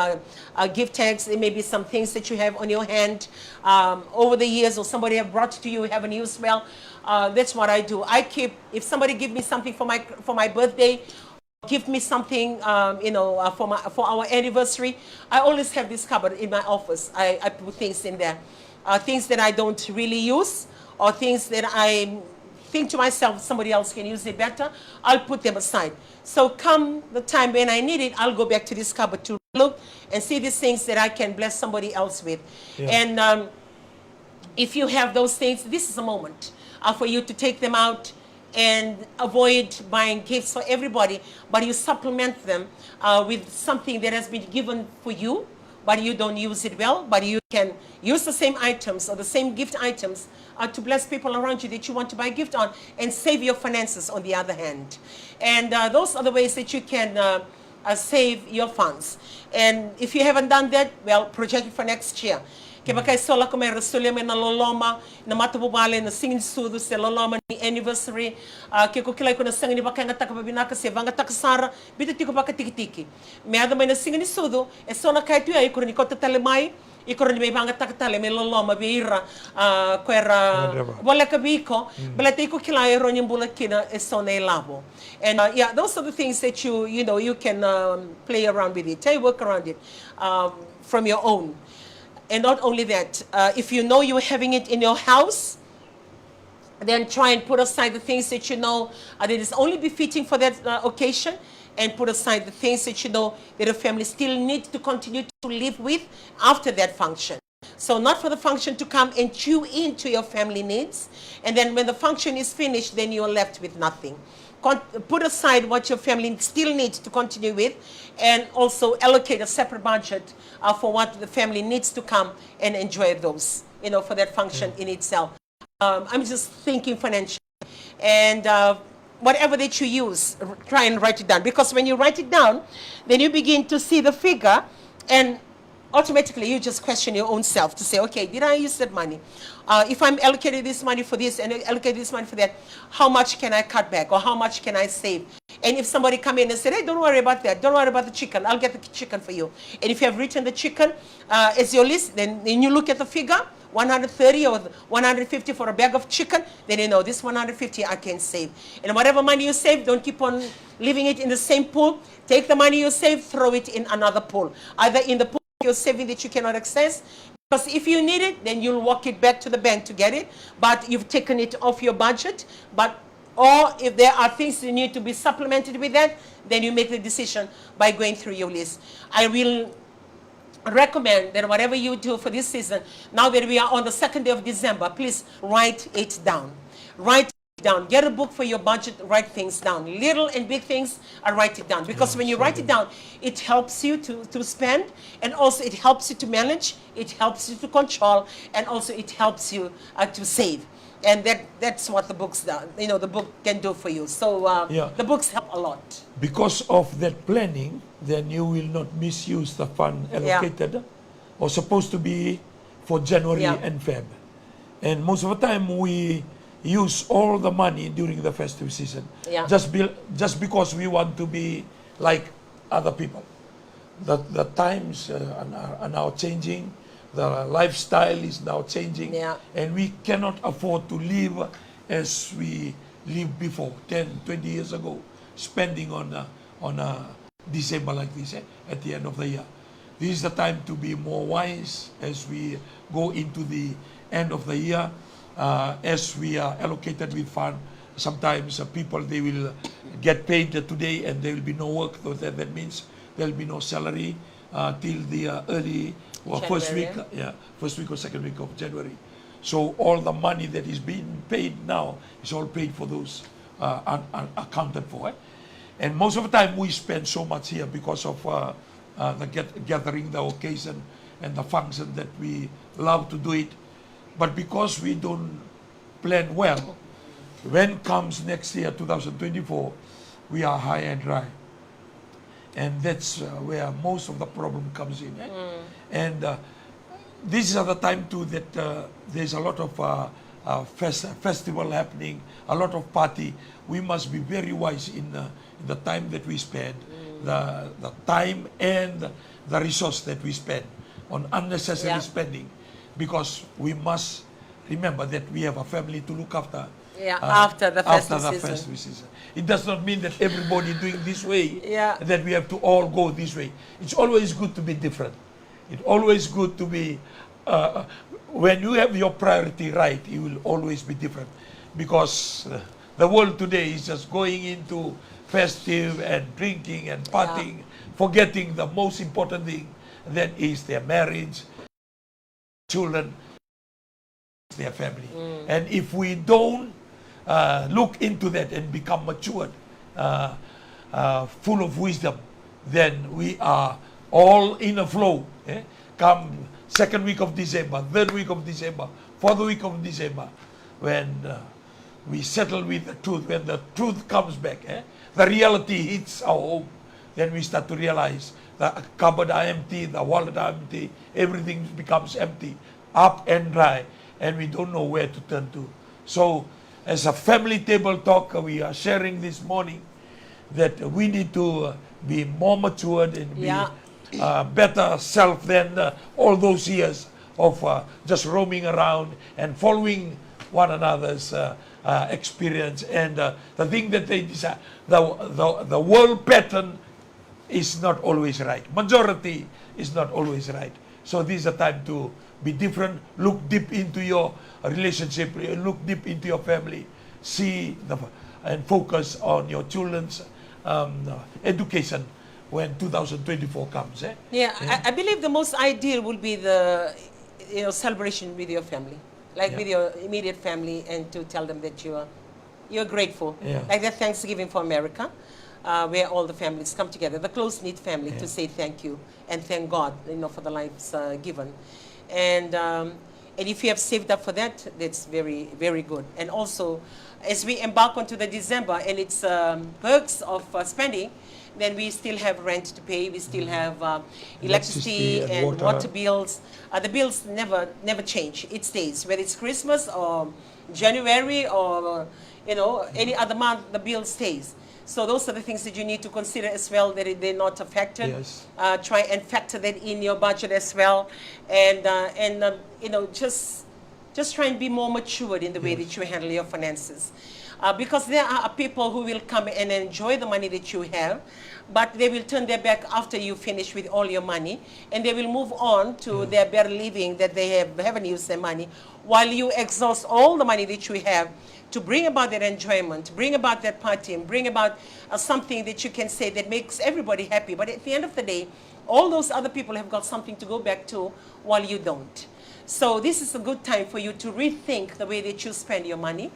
gift tags, there may be some things that you have on your hand over the years, or somebody have brought to you, haven't used well. That's what I do. I keep, if somebody give me something for my birthday, give me something, for our anniversary, I always have this cupboard in my office. I put things in there, things that I don't really use, or things that I think to myself somebody else can use it better, I'll put them aside. So come the time when I need it, I'll go back to this cupboard to look and see these things that I can bless somebody else with. Yeah. And if you have those things, this is a moment for you to take them out and avoid buying gifts for everybody, but you supplement them with something that has been given for you, but you don't use it well, but you can use the same items or the same gift items to bless people around you that you want to buy a gift on, and save your finances on the other hand. And those are the ways that you can save your funds. And if you haven't done that, well, project it for next year. Kaya kay sola ko may resulya may naloloma na matabubale na singin sudo sa loloma ni anniversary. Kaya ko kilay ko na sangin ni baka nga takapabinaka siya vanga takasara bito tiko baka tiki-tiki. May ada may na singin ni sudo e sona kay tuya ikor ni ko talemay ikor ni may vanga takatale may loloma beira kwera wala kabiko balate ko kilay ro ni bulakina e sona ilabo. And yeah, those are the things that you can play around with it. Try work around it from your own. And not only that, if you know you're having it in your house, then try and put aside the things that you know that is only befitting for that occasion, and put aside the things that you know that a family still needs to continue to live with after that function. So not for the function to come and chew into your family needs, and then when the function is finished, then you're left with nothing. Put aside what your family still needs to continue with, and also allocate a separate budget for what the family needs to come and enjoy those, for that function in itself. I'm just thinking financially. And whatever that you use, try and write it down. Because when you write it down, then you begin to see the figure, and automatically you just question your own self to say, okay, did I use that money? If I'm allocating this money for this and allocate this money for that, how much can I cut back, or how much can I save? And if somebody come in and say, hey, don't worry about that, don't worry about the chicken, I'll get the chicken for you. And if you have written the chicken as your list, then you look at the figure, 130 or 150 for a bag of chicken, then you know this 150 I can save. And whatever money you save, don't keep on leaving it in the same pool. Take the money you save, throw it in another pool, either in the pool you're saving that you cannot access, because if you need it, then you'll walk it back to the bank to get it, but you've taken it off your budget. Or if there are things that need to be supplemented with that, then you make the decision by going through your list. I will recommend that whatever you do for this season, now that we are on the 2nd day of December, please write it down. Write it down. Get a book for your budget, write things down. Little and big things, write it down. Because when you write it down, it helps you to spend, and also it helps you to manage, it helps you to control, and also it helps you to save. And that's what the books do. The book can do for you. So the books help a lot. Because of that planning, then you will not misuse the fund allocated or supposed to be for January and Feb. And most of the time we use all the money during the festive season. Yeah. Just because we want to be like other people. The times are now changing. The lifestyle is now changing. Yeah. And we cannot afford to live as we lived before, 10, 20 years ago, spending on December like this, at the end of the year. This is the time to be more wise as we go into the end of the year, as we are allocated with fund. Sometimes people, they will get paid today and there will be no work, so that means there will be no salary till the early or first week or second week of January. So all the money that is being paid now is all paid for those accounted for. And most of the time we spend so much here because of the gathering, the occasion, and the function that we love to do it. But because we don't plan well, when comes next year, 2024, we are high and dry. And that's where most of the problem comes in. And this is the time too that there's a lot of festival happening, a lot of party. We must be very wise in the time that we spend, the time and the resource that we spend on unnecessary spending, because we must remember that we have a family to look after. After the festive season. It does not mean that everybody doing this way, that we have to all go this way. It's always good to be different. It's always good to be, when you have your priority right, you will always be different. Because the world today is just going into festive and drinking and partying, forgetting the most important thing, that is their marriage, children, their family. And if we don't look into that and become matured, full of wisdom, then we are all in a flow. Come second week of December, third week of December, fourth week of December, when we settle with the truth, when the truth comes back, the reality hits our home, then we start to realize the cupboard are empty, the wallet are empty, everything becomes empty, up and dry, and we don't know where to turn to. So, as a family table talk, we are sharing this morning that we need to be more matured and be better self than all those years of just roaming around and following one another's experience. And the thing that they decide, the world pattern is not always right. Majority is not always right. So this is a time to be different, look deep into your relationship, look deep into your family, see and focus on your children's education when 2024 comes. I believe the most ideal will be the celebration with your family, like with your immediate family, and to tell them that you're grateful, like the Thanksgiving for America, where all the families come together, the close-knit family, to say thank you and thank God, for the lives given. And if you have saved up for that, that's very, very good. And also, as we embark onto the December and its perks of spending, then we still have rent to pay, we still have electricity and water bills. The bills never change, it stays. Whether it's Christmas or January or any other month, the bill stays. So those are the things that you need to consider as well, that they're not affected. Yes. Try and factor that in your budget as well, and just try and be more matured in the way that you handle your finances, because there are people who will come and enjoy the money that you have, but they will turn their back after you finish with all your money, and they will move on to their better living that they haven't used their money, while you exhaust all the money that you have to bring about that enjoyment, bring about that party, and bring about something that you can say that makes everybody happy. But at the end of the day, all those other people have got something to go back to while you don't. So this is a good time for you to rethink the way that you spend your money,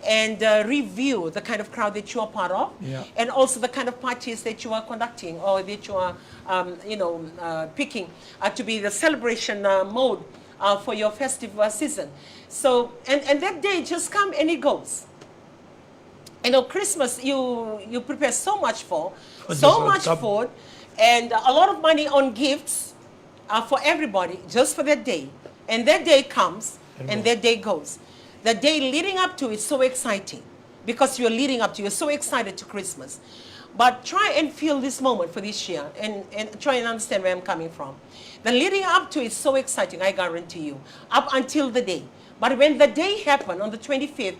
and review the kind of crowd that you are part of, and also the kind of parties that you are conducting, or that you are picking to be the celebration mode for your festive season. So, and that day just come and it goes. Christmas, you prepare so much for, so much food, and a lot of money on gifts for everybody, just for that day. And that day comes, and that day goes. The day leading up to is so exciting because you're leading up to, you're so excited to Christmas. But try and feel this moment for this year and try and understand where I'm coming from. The leading up to is so exciting, I guarantee you, up until the day. But when the day happens on the 25th,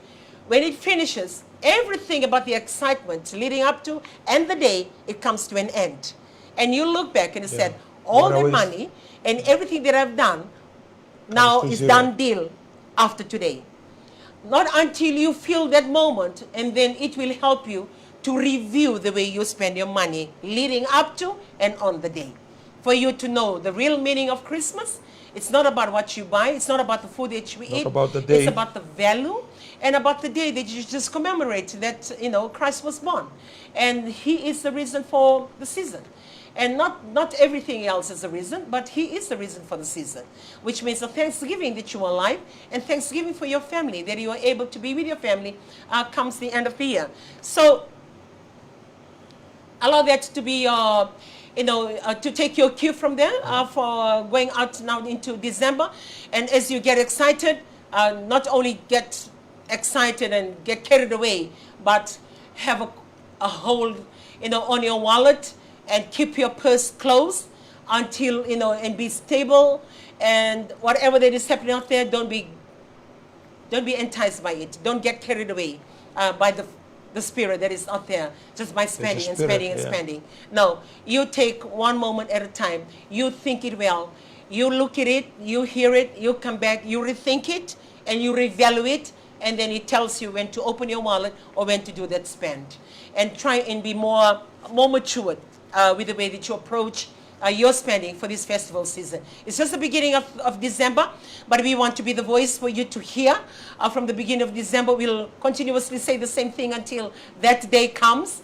when it finishes, everything about the excitement leading up to and the day, it comes to an end. And you look back and you said, all the money and everything that I've done now is done deal after today. Not until you feel that moment, and then it will help you to review the way you spend your money leading up to and on the day. For you to know the real meaning of Christmas, it's not about what you buy, it's not about the food that you eat, about the day. It's about the value and about the day that you just commemorate that, Christ was born. And he is the reason for the season. And not everything else is the reason, but he is the reason for the season. Which means a thanksgiving that you are alive, and thanksgiving for your family, that you are able to be with your family comes the end of the year. So allow that to be to take your cue from there for going out now into December. And as you get excited, not only get excited and get carried away, but have a hold, on your wallet and keep your purse closed until, and be stable. And whatever that is happening out there, don't be enticed by it. Don't get carried away by the spirit that is out there, just by spending and spending and spending. No, you take one moment at a time. You think it well. You look at it, you hear it, you come back, you rethink it, and you reevaluate, and then it tells you when to open your wallet or when to do that spend. And try and be more matured with the way that you approach your spending for this festival season. It's just the beginning of December, but we want to be the voice for you to hear. From the beginning of December, we'll continuously say the same thing until that day comes.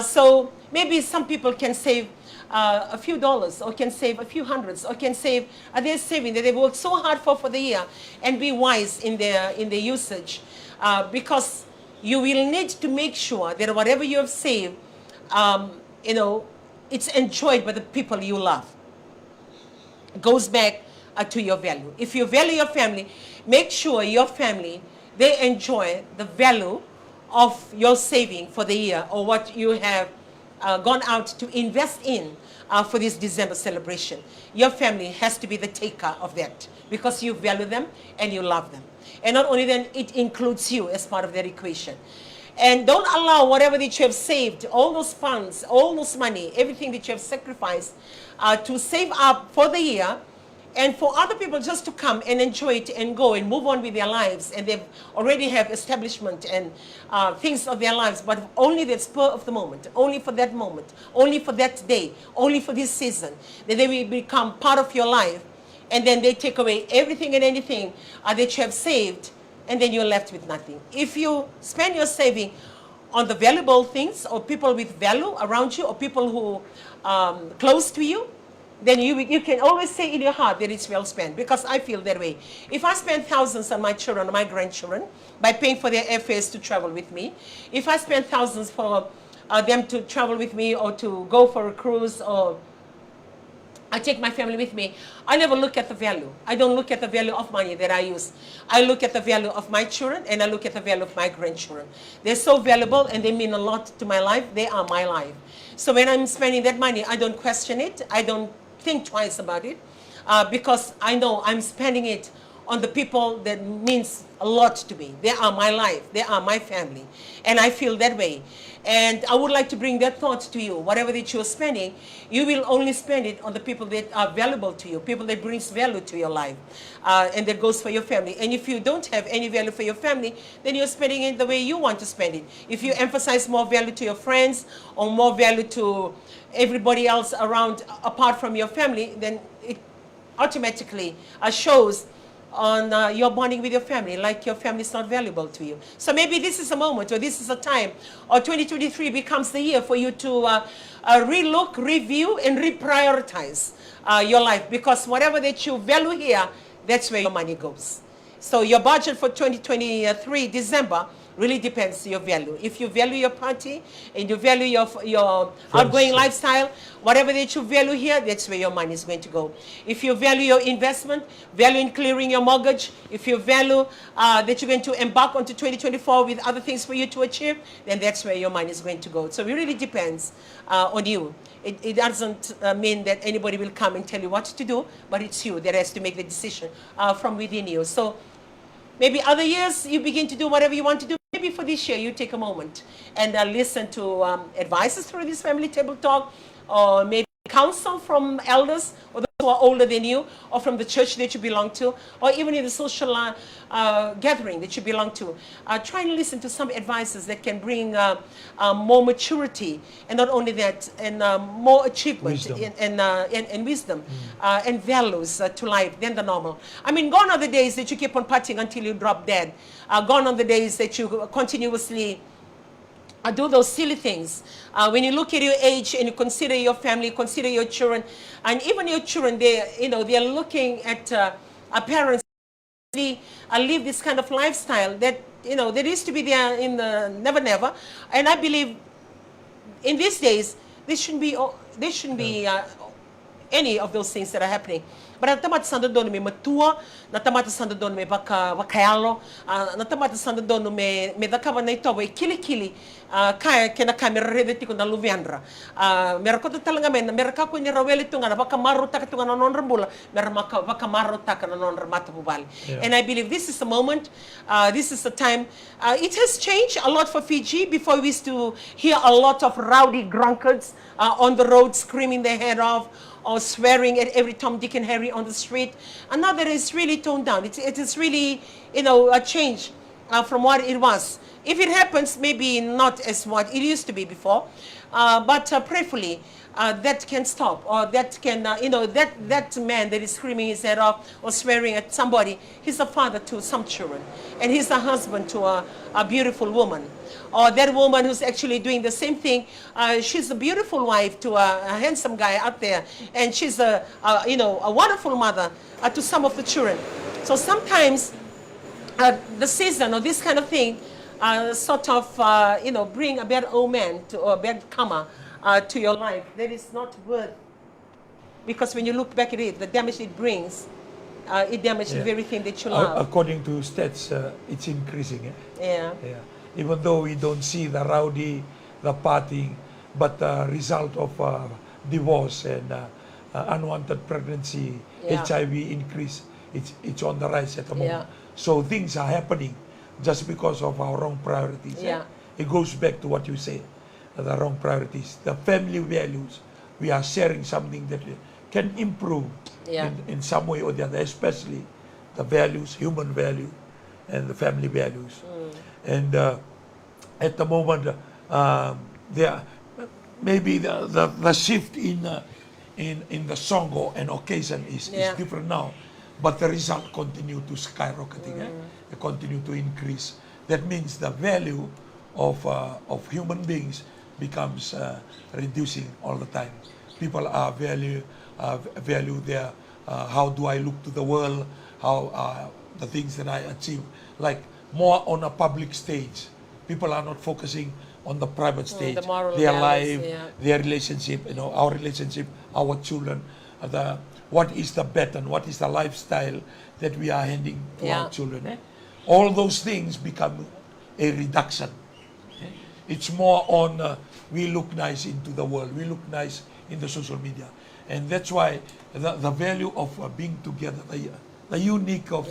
So maybe some people can save a few dollars, or can save a few hundreds, or can save their saving that they've worked so hard for the year, and be wise in their usage, because you will need to make sure that whatever you have saved, it's enjoyed by the people you love. It goes back to your value. If you value your family, make sure your family, they enjoy the value of your saving for the year, or what you have gone out to invest in for this December celebration. Your family has to be the taker of that, because you value them and you love them. And not only then, it includes you as part of that equation. And don't allow whatever that you have saved, all those funds, all those money, everything that you have sacrificed to save up for the year, and for other people just to come and enjoy it and go and move on with their lives. And they already have establishment and things of their lives, but only the spur of the moment, only for that moment, only for that day, only for this season, that they will become part of your life. And then they take away everything and anything that you have saved, and then you're left with nothing. If you spend your saving on the valuable things, or people with value around you, or people who close to you, then you can always say in your heart that it's well spent, because I feel that way. If I spend thousands on my children or my grandchildren by paying for their airfares to travel with me, if I spend thousands for them to travel with me, or to go for a cruise, or I take my family with me, I never look at the value. I don't look at the value of money that I use. I look at the value of my children, and I look at the value of my grandchildren. They're so valuable, and they mean a lot to my life. They are my life. So when I'm spending that money, I don't question it. I don't think twice about it, because I know I'm spending it on the people that means a lot to me. They are my life. They are my family. And I feel that way. And I would like to bring that thought to you. Whatever that you're spending, you will only spend it on the people that are valuable to you, people that brings value to your life, and that goes for your family. And if you don't have any value for your family, then you're spending it the way you want to spend it. If you emphasize more value to your friends, or more value to everybody else around apart from your family, then it automatically shows on your bonding with your family, like your family is not valuable to you. So maybe this is a moment, or this is a time, or 2023 becomes the year for you to relook, review, and reprioritize your life, because whatever that you value here, that's where your money goes. So your budget for 2023 December Really depends your value. If you value your party and you value your outgoing lifestyle, whatever that you value here, that's where your money is going to go. If you value your investment, value in clearing your mortgage, if you value that you're going to embark onto 2024 with other things for you to achieve, then that's where your money is going to go. So it really depends on you. It doesn't mean that anybody will come and tell you what to do, but it's you that has to make the decision from within you. So maybe other years you begin to do whatever you want to do. Maybe for this year you take a moment and listen to advices through this family table talk, or maybe counsel from elders or those who are older than you, or from the church that you belong to, or even in the social gathering that you belong to. Try and listen to some advices that can bring more maturity, and not only that, and more achievement and wisdom and values to life than the normal. I mean, gone are the days that you keep on partying until you drop dead. Gone are the days that you continuously do those silly things. When you look at your age and you consider your family, consider your children, and even your children, they are looking at parents live this kind of lifestyle that there used to be there in the never. And I believe in these days there shouldn't be any of those things that are happening. But natamat sando dono me matua, natamat sando dono me wakayalo, natamat sando dono me dakava na ito we kili kaya kena kamera redeti ko na luviandra. Merako to talaga men, meraka ko ni raweli tunga na baka maruta ka tunga na non rambula, meraka baka maruta ka na non ramata bubali. And I believe this is the moment, this is the time. It has changed a lot for Fiji. Before we used to hear a lot of rowdy drunkards on the road screaming their head off, or swearing at every Tom, Dick, and Harry on the street. And now that it's really toned down. It is really, a change from what it was. If it happens, maybe not as what it used to be before, but prayerfully, that can stop, or that can, that man that is screaming his head off or swearing at somebody, he's a father to some children, and he's a husband to a beautiful woman. Or that woman who's actually doing the same thing, she's a beautiful wife to a handsome guy out there, and she's a wonderful mother to some of the children. So sometimes the season or this kind of thing sort of bring a bad omen or a bad karma to your life that is not worth, because when you look back at it, the damage it brings, it damages the very thing that you love. According to stats, it's increasing. Yeah. Even though we don't see the rowdy, the partying, but the result of divorce and unwanted pregnancy, HIV increase, it's on the rise at the moment. So things are happening just because of our wrong priorities. It goes back to what you say, the wrong priorities. The family values, we are sharing something that can improve in some way or the other, especially the values, human value, and the family values. And at the moment, there maybe the shift in the song or an occasion is different now, but the result continue to skyrocketing, continue to increase. That means the value of human beings becomes reducing all the time. People are value their how do I look to the world, how the things that I achieve, like more on a public stage. People are not focusing on the private stage, their life, their relationship, our relationship, our children, what is the pattern, what is the lifestyle that we are handing to our children. All those things become a reduction. It's more on we look nice into the world, we look nice in the social media. And that's why the value of being together, the unique of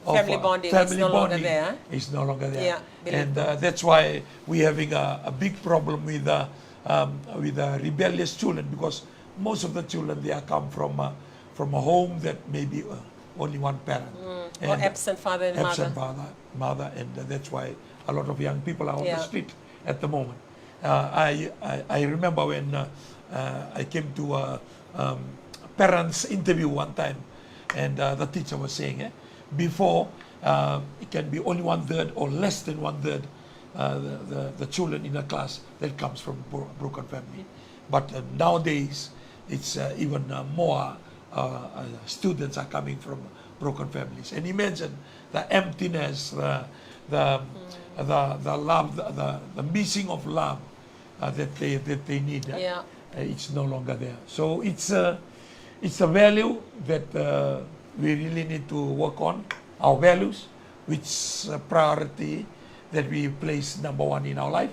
family bonding is no longer there. Is no longer there. And that's why we're having a big problem with rebellious children, because most of the children, they are come from a home that maybe only one parent. Or absent father and mother. Absent mother, and that's why a lot of young people are on the street at the moment. I remember when I came to a parents interview one time, and the teacher was saying, before it can be only 1/3 or less than 1/3 the children in a class that comes from broken family, but nowadays it's even more students are coming from broken families. And imagine the emptiness, the love, the missing of love that they need. Yeah. It's no longer there. So it's a value that we really need to work on, our values, which is a priority that we place number one in our life,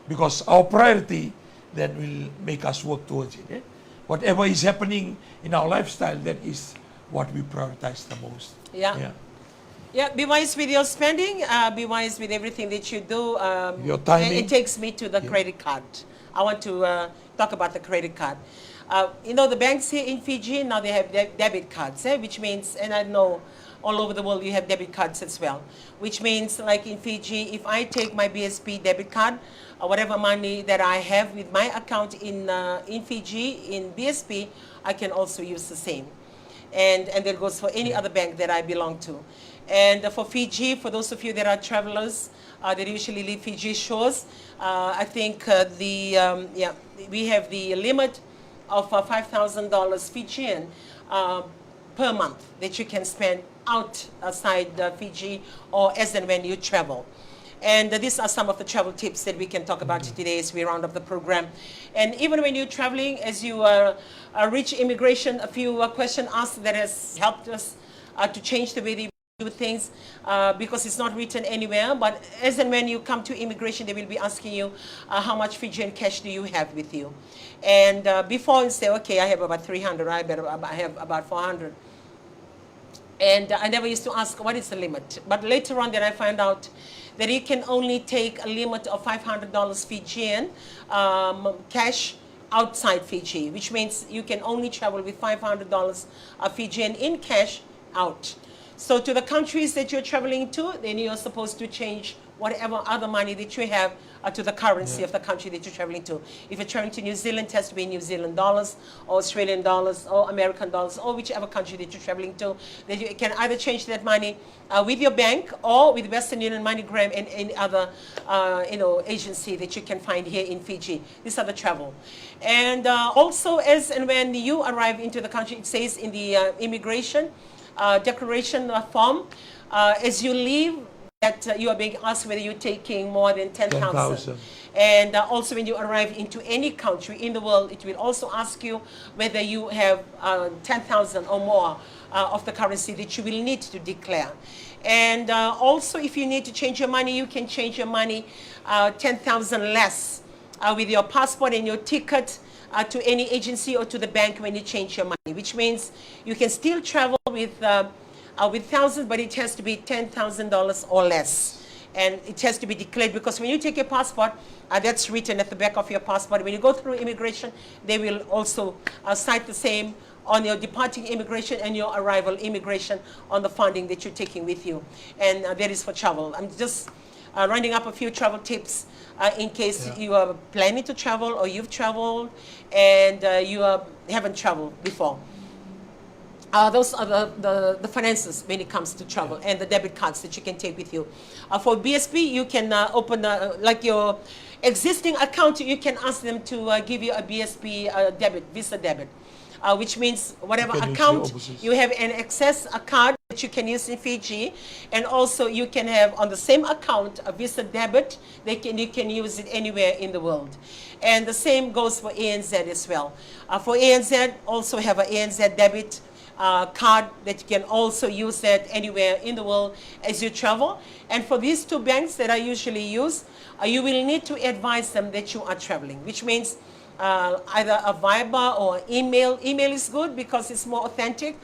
because our priority then will make us work towards it. Whatever is happening in our lifestyle, that is what we prioritize the most. Yeah, be wise with your spending, be wise with everything that you do. Your timing. It takes me to the credit card. I want to talk about the credit card. You know, the banks here in Fiji, now they have debit cards, which means, and I know all over the world you have debit cards as well, which means like in Fiji, if I take my BSP debit card, whatever money that I have with my account in Fiji, in BSP, I can also use the same. And that goes for any other bank that I belong to. And for Fiji, for those of you that are travelers that usually leave Fiji shores, I think we have the limit of $5,000 Fijian per month that you can spend outside Fiji or as and when you travel. And these are some of the travel tips that we can talk about today as we round up the program. And even when you're traveling, as you reach immigration, a few questions asked that has helped us to change the way they do things, because it's not written anywhere. But as and when you come to immigration, they will be asking you how much Fijian cash do you have with you. And before you say, okay, I have about 300, I have about 400. And I never used to ask what is the limit. But later on then I found out that you can only take a limit of $500 Fijian cash outside Fiji, which means you can only travel with $500 Fijian in cash out. So to the countries that you're traveling to, then you're supposed to change whatever other money that you have to the currency of the country that you're traveling to. If you're traveling to New Zealand, it has to be New Zealand dollars, or Australian dollars, or American dollars, or whichever country that you're traveling to. Then you can either change that money with your bank or with Western Union, MoneyGram, and any other agency that you can find here in Fiji. These are the travel. And also, as and when you arrive into the country, it says in the immigration declaration form, as you leave, that you are being asked whether you're taking more than 10,000. And also when you arrive into any country in the world, it will also ask you whether you have 10,000 or more of the currency that you will need to declare. And also if you need to change your money, you can change your money 10,000 less with your passport and your ticket to any agency or to the bank when you change your money, which means you can still travel with thousands, but it has to be $10,000 or less. And it has to be declared, because when you take your passport, that's written at the back of your passport. When you go through immigration, they will also cite the same on your departing immigration and your arrival immigration on the funding that you're taking with you. And that is for travel. I'm just rounding up a few travel tips in case you are planning to travel or you've traveled and you haven't traveled before. Those are the finances when it comes to travel, and the debit cards that you can take with you. For BSP, you can open, like your existing account, you can ask them to give you a BSP debit, Visa debit, which means whatever account you have an access, a card that you can use in Fiji, and also you can have on the same account a Visa debit. You can use it anywhere in the world. And the same goes for ANZ as well. For ANZ, also have an ANZ debit card that you can also use that anywhere in the world as you travel. And for these two banks that I usually use, you will need to advise them that you are traveling, which means either a Viber or email. Email is good because it's more authentic.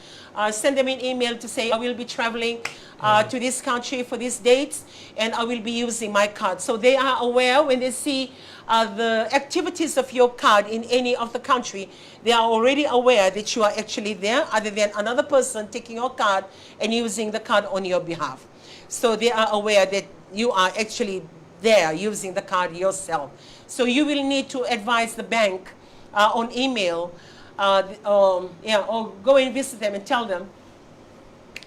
Send them an email to say, I will be traveling to this country for these dates, and I will be using my card. So they are aware when they see the activities of your card in any of the country, they are already aware that you are actually there, other than another person taking your card and using the card on your behalf. So they are aware that you are actually there using the card yourself. So you will need to advise the bank on email, or go and visit them and tell them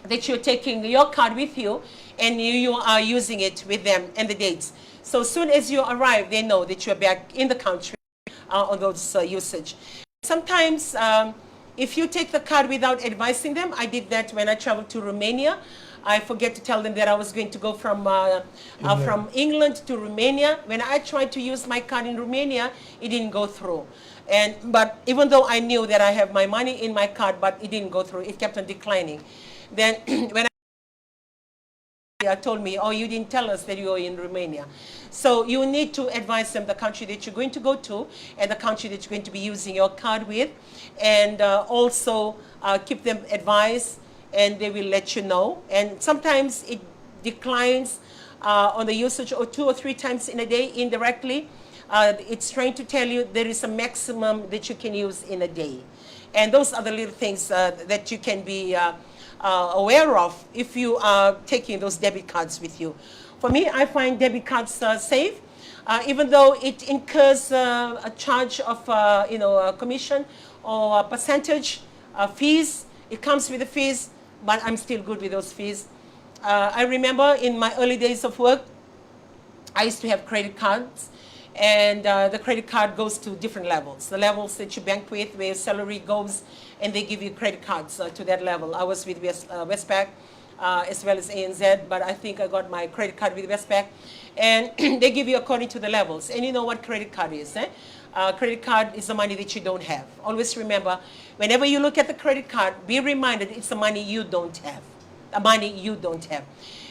that you're taking your card with you and you are using it with them and the dates. So as soon as you arrive, they know that you're back in the country on those usage. Sometimes if you take the card without advising them, I did that when I traveled to Romania. I forget to tell them that I was going to go from England to Romania. When I tried to use my card in Romania, it didn't go through. But even though I knew that I have my money in my card, but it didn't go through. It kept on declining. Then when told me, oh, you didn't tell us that you were in Romania. So you need to advise them the country that you're going to go to and the country that you're going to be using your card with, and also keep them advised, and they will let you know. And sometimes it declines on the usage or 2 or 3 times in a day indirectly. It's trying to tell you there is a maximum that you can use in a day. And those are the little things that you can be aware of if you are taking those debit cards with you. For me, I find debit cards safe, even though it incurs a charge of a commission or a percentage fees. It comes with the fees, but I'm still good with those fees. I remember in my early days of work, I used to have credit cards, and the credit card goes to different levels. The levels that you bank with, where your salary goes, and they give you credit cards to that level. I was with Westpac as well as ANZ, but I think I got my credit card with Westpac. And they give you according to the levels. And you know what credit card is, eh? Credit card is the money that you don't have. Always remember, whenever you look at the credit card, be reminded it's the money you don't have. The money you don't have.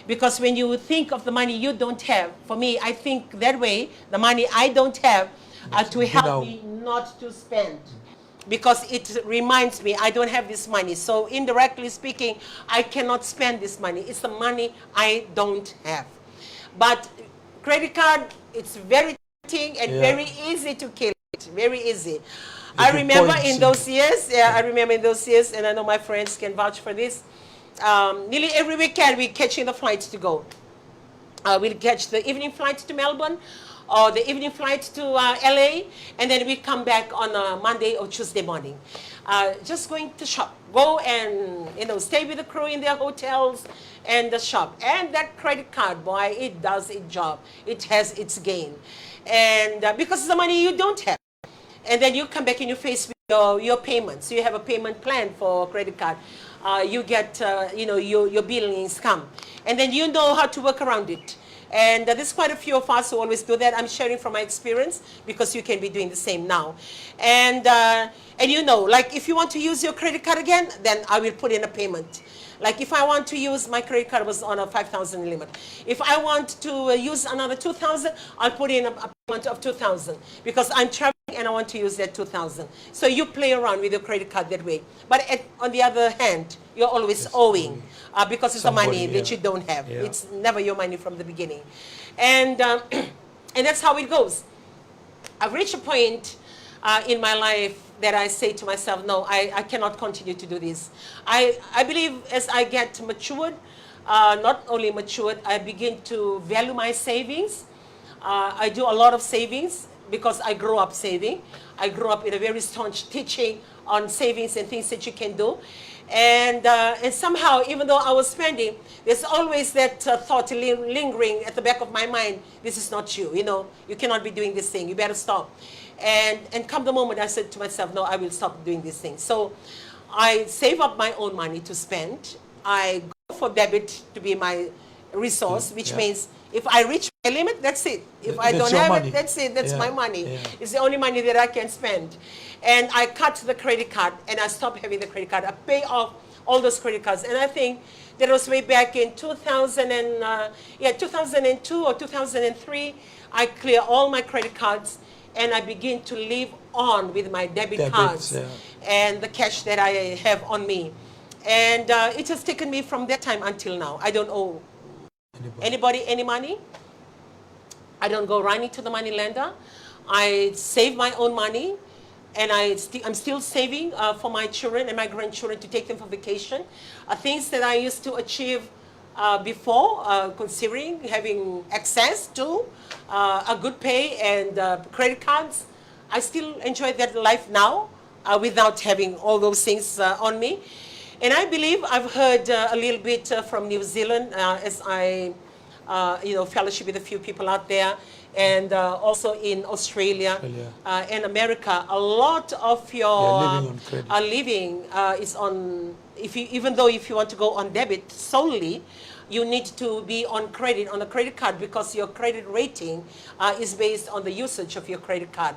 Because when you think of the money you don't have, for me, I think that way, the money I don't have to help me not to spend. Because it reminds me I don't have this money. So indirectly speaking, I cannot spend this money. It's the money I don't have. But credit card, it's very tempting and very easy to kill it. Very easy. I remember in those years, I remember in those years, and I know my friends can vouch for this. Nearly every weekend we're catching the flights to go. We'll catch the evening flight to Melbourne or the evening flight to LA, and then we come back on a Monday or Tuesday morning. Just going to shop. Go and stay with the crew in their hotels and the shop. And that credit card, boy, it does its job. It has its gain. And because it's the money you don't have. And then you come back and you face with your payments. You have a payment plan for credit card. You get, your billings come. And then you know how to work around it. And there's quite a few of us who always do that. I'm sharing from my experience because you can be doing the same now. And like if you want to use your credit card again, then I will put in a payment. Like if I want to use, my credit card was on a 5,000 limit. If I want to use another 2,000, I'll put in a payment of 2,000 because I'm traveling and I want to use that 2,000. So you play around with your credit card that way. But on the other hand, you're always owing because it's the money that you don't have. Yeah. It's never your money from the beginning. And that's how it goes. I've reached a point in my life that I say to myself, no, I cannot continue to do this. I believe as I get matured, not only matured, I begin to value my savings. I do a lot of savings because I grew up saving. I grew up in a very staunch teaching on savings and things that you can do. And somehow, even though I was spending, there's always that thought lingering at the back of my mind, this is not you, you cannot be doing this thing, you better stop. And come the moment I said to myself, no, I will stop doing this thing. So I save up my own money to spend. I go for debit to be my resource, which means if I reach my limit, that's it. If I don't have it, that's it. That's my money. Yeah. It's the only money that I can spend. And I cut the credit card and I stopped having the credit card. I pay off all those credit cards. And I think that was way back in 2002 or 2003. I clear all my credit cards and I begin to live on with my debit cards and the cash that I have on me. And it has taken me from that time until now. I don't owe anybody any money. I don't go running to the money lender. I save my own money, and I'm still saving for my children and my grandchildren to take them for vacation. Things that I used to achieve before, considering having access to a good pay and credit cards. I still enjoy that life now without having all those things on me. And I believe I've heard a little bit from New Zealand as I, fellowship with a few people out there, and also in Australia and America. A lot of your living is on even though if you want to go on debit solely, you need to be on credit, on a credit card, because your credit rating is based on the usage of your credit card.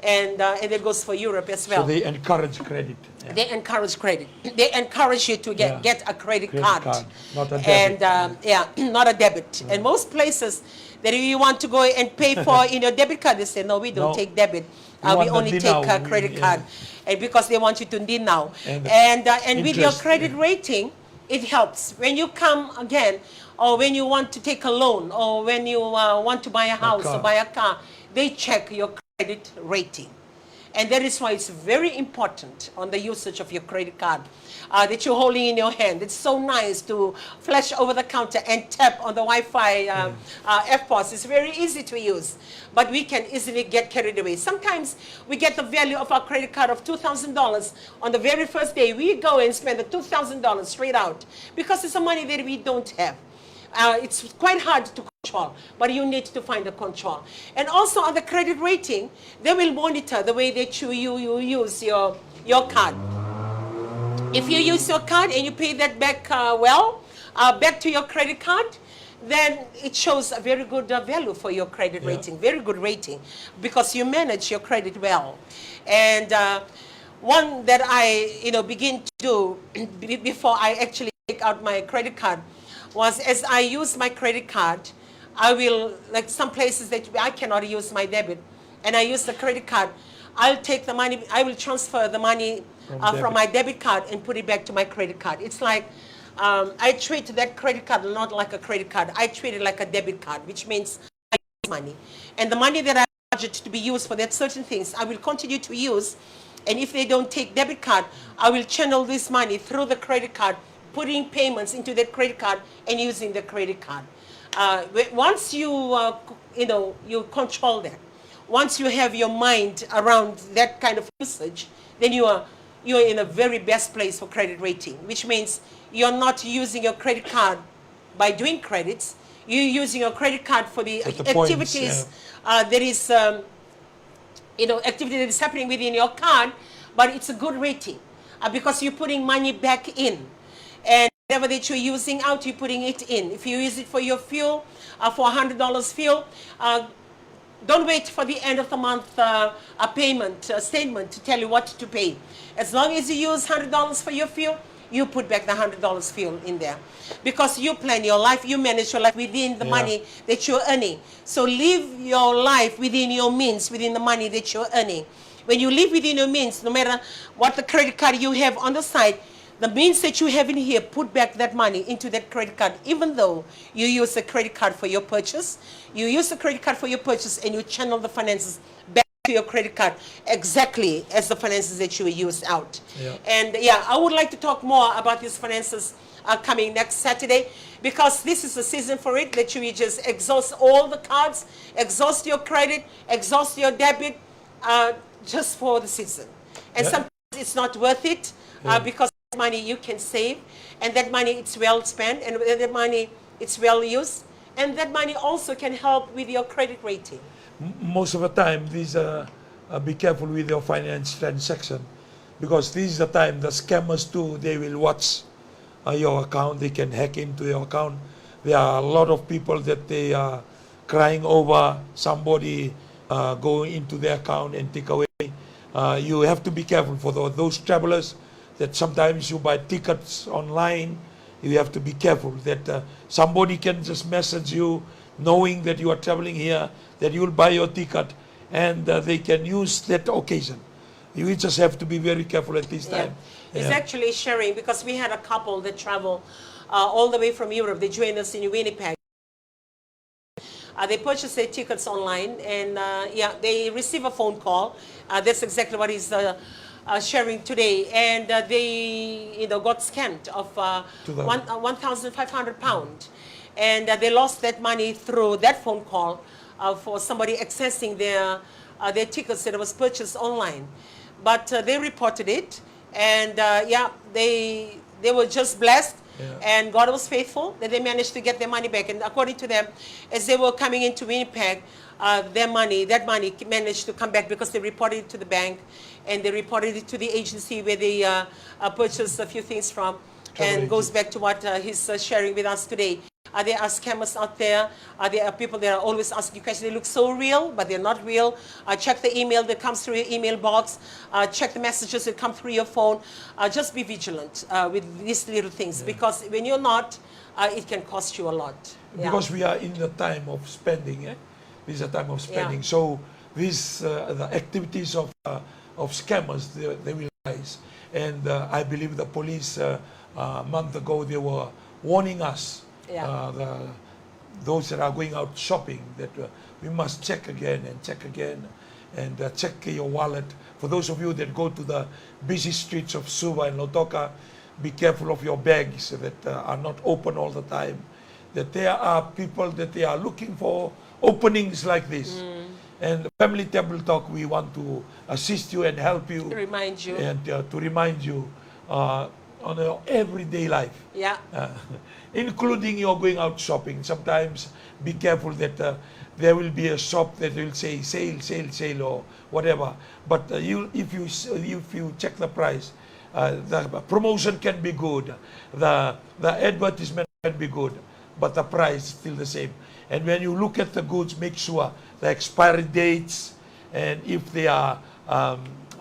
And it goes for Europe as well. So they encourage credit. Yeah. They encourage credit. They encourage you to get a credit card. Not a debit. And not a debit. And most places that you want to go and pay for in your debit card, they say, no, we don't take debit. We only take a credit card. And because they want you to need now. And with your credit rating, it helps. When you come again, or when you want to take a loan, or when you want to buy a house or buy a car, they check your credit rating. And that is why it's very important on the usage of your credit card that you're holding in your hand. It's so nice to flash over the counter and tap on the Wi-Fi FPOS. It's very easy to use, but we can easily get carried away. Sometimes we get the value of our credit card of $2,000. On the very first day, we go and spend the $2,000 straight out because it's a money that we don't have. It's quite hard to control, but you need to find the control. And also on the credit rating, they will monitor the way that you use your card. If you use your card and you pay that back back to your credit card, then it shows a very good value for your credit rating, very good rating, because you manage your credit well. And one that I begin to do before I actually take out my credit card was, as I use my credit card, I will, like some places that I cannot use my debit, and I use the credit card, I'll take the money, I will transfer the money from my debit card and put it back to my credit card. It's like I treat that credit card not like a credit card. I treat it like a debit card, which means I use money. And the money that I budget to be used for that certain things, I will continue to use. And if they don't take debit card, I will channel this money through the credit card, putting payments into that credit card and using the credit card. Once you you control that, once you have your mind around that kind of usage, then you're in a very best place for credit rating, which means you're not using your credit card by doing credits. You're using your credit card for the activities that is activity that is happening within your card, but it's a good rating because you're putting money back in. And whatever that you're using out, you're putting it in. If you use it for your fuel, for $100 fuel, don't wait for the end of the month a payment statement to tell you what to pay. As long as you use $100 for your fuel, you put back the $100 fuel in there. Because you plan your life, you manage your life within the money that you're earning. So live your life within your means, within the money that you're earning. When you live within your means, no matter what the credit card you have on the side, the means that you have in here, put back that money into that credit card, even though you use the credit card for your purchase. You use the credit card for your purchase and you channel the finances back to your credit card exactly as the finances that you used out. And I would like to talk more about these finances coming next Saturday, because this is the season for it, that you just exhaust all the cards, exhaust your credit, exhaust your debit, just for the season. And sometimes it's not worth it because money you can save, and that money it's well spent, and that money it's well used, and that money also can help with your credit rating. Most of the time, be careful with your finance transaction, because this is the time the scammers too, they will watch your account, they can hack into your account. There are a lot of people that they are crying over somebody going into their account and take away. You have to be careful for those travelers that sometimes you buy tickets online. You have to be careful that somebody can just message you knowing that you are traveling here, that you will buy your ticket, and they can use that occasion. You just have to be very careful at this time. It's actually sharing, because we had a couple that travel all the way from Europe. They joined us in Winnipeg. They purchased their tickets online, and they receive a phone call. That's exactly what is sharing today, and they got scammed of £1,500, and they lost that money through that phone call for somebody accessing their tickets that was purchased online. But they reported it, and they were just blessed And God was faithful that they managed to get their money back. And according to them, as they were coming into Winnipeg, that money managed to come back because they reported it to the bank and they reported it to the agency where they purchased a few things from. And goes back to what he's sharing with us today. There are scammers out there. There are people that are always asking you questions. They look so real, but they're not real. Check the email that comes through your email box. Check the messages that come through your phone. Just be vigilant with these little things, because when you're not, it can cost you a lot. Because we are in the time of spending. This is a time of spending. So these the activities of scammers, they will rise. And I believe the police a month ago, they were warning us, those that are going out shopping, that we must check again and check your wallet. For those of you that go to the busy streets of Suva and Lautoka, be careful of your bags that are not open all the time. That there are people that they are looking for openings like this. And Family Table Talk, we want to assist you and help you. To remind you. And to remind you on your everyday life. Including you're going out shopping. Sometimes be careful that there will be a shop that will say sale, sale, sale or whatever. But if you check the price, the promotion can be good. The advertisement can be good, but the price is still the same. And when you look at the goods, make sure the expiry dates, and if they are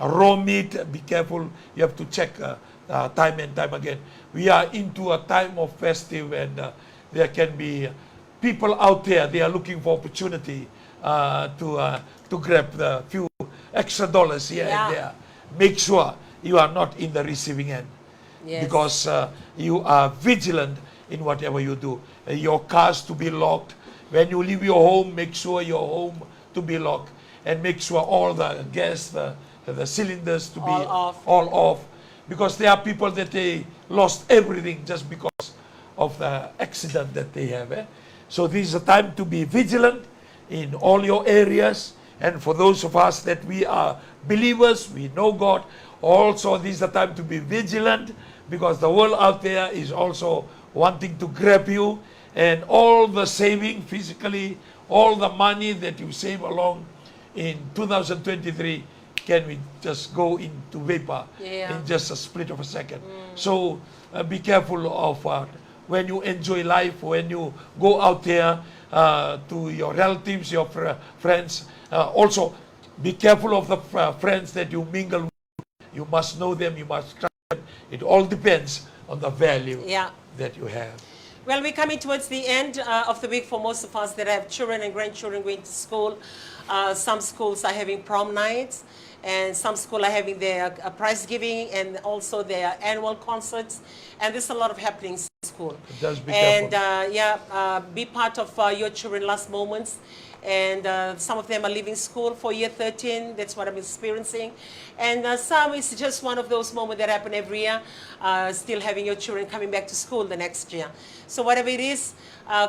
raw meat, be careful. You have to check time and time again. We are into a time of festive, and there can be people out there, they are looking for opportunity to grab the few extra dollars here and there. Make sure you are not in the receiving end, because you are vigilant in whatever you do. Your cars to be locked. When you leave your home, make sure your home to be locked, and make sure all the gas, the cylinders to be all off. Because there are people that they lost everything just because of the accident that they have. So this is a time to be vigilant in all your areas. And for those of us that we are believers, we know God, also this is a time to be vigilant, because the world out there is also wanting to grab you. And all the saving physically, all the money that you save along in 2023, can we just go into vapor in just a split of a second. So be careful of when you enjoy life, when you go out there to your relatives, your friends. Also, be careful of the friends that you mingle with. You must know them, you must trust them. It all depends on the value that you have. Well, we're coming towards the end of the week for most of us that have children and grandchildren going to school. Some schools are having prom nights, and some schools are having their prize giving and also their annual concerts. And there's a lot of happenings in school. Just be careful. And be part of your children's last moments. And some of them are leaving school for year 13. That's what I'm experiencing. And some is just one of those moments that happen every year, still having your children coming back to school the next year. So whatever it is,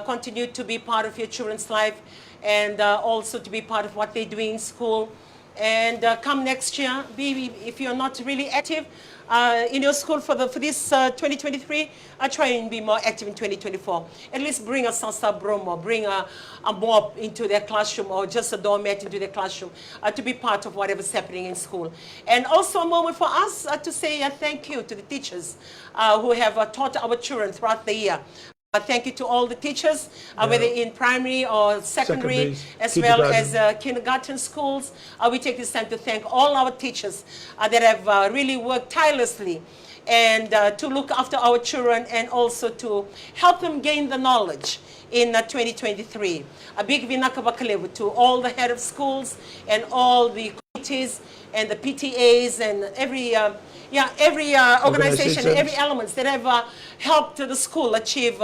continue to be part of your children's life, and also to be part of what they're doing in school. And come next year, if you're not really active in your school for this 2023, try and be more active in 2024. At least bring a salsa broom, or bring a mop into their classroom, or just a doormat into their classroom, to be part of whatever's happening in school. And also a moment for us to say thank you to the teachers who have taught our children throughout the year. Thank you to all the teachers, whether in primary or secondary, as well as kindergarten schools. We take this time to thank all our teachers that have really worked tirelessly and to look after our children, and also to help them gain the knowledge in 2023. A big vinaka bakalevu to all the head of schools and all the committees and the PTAs and every organization, every element that have helped the school achieve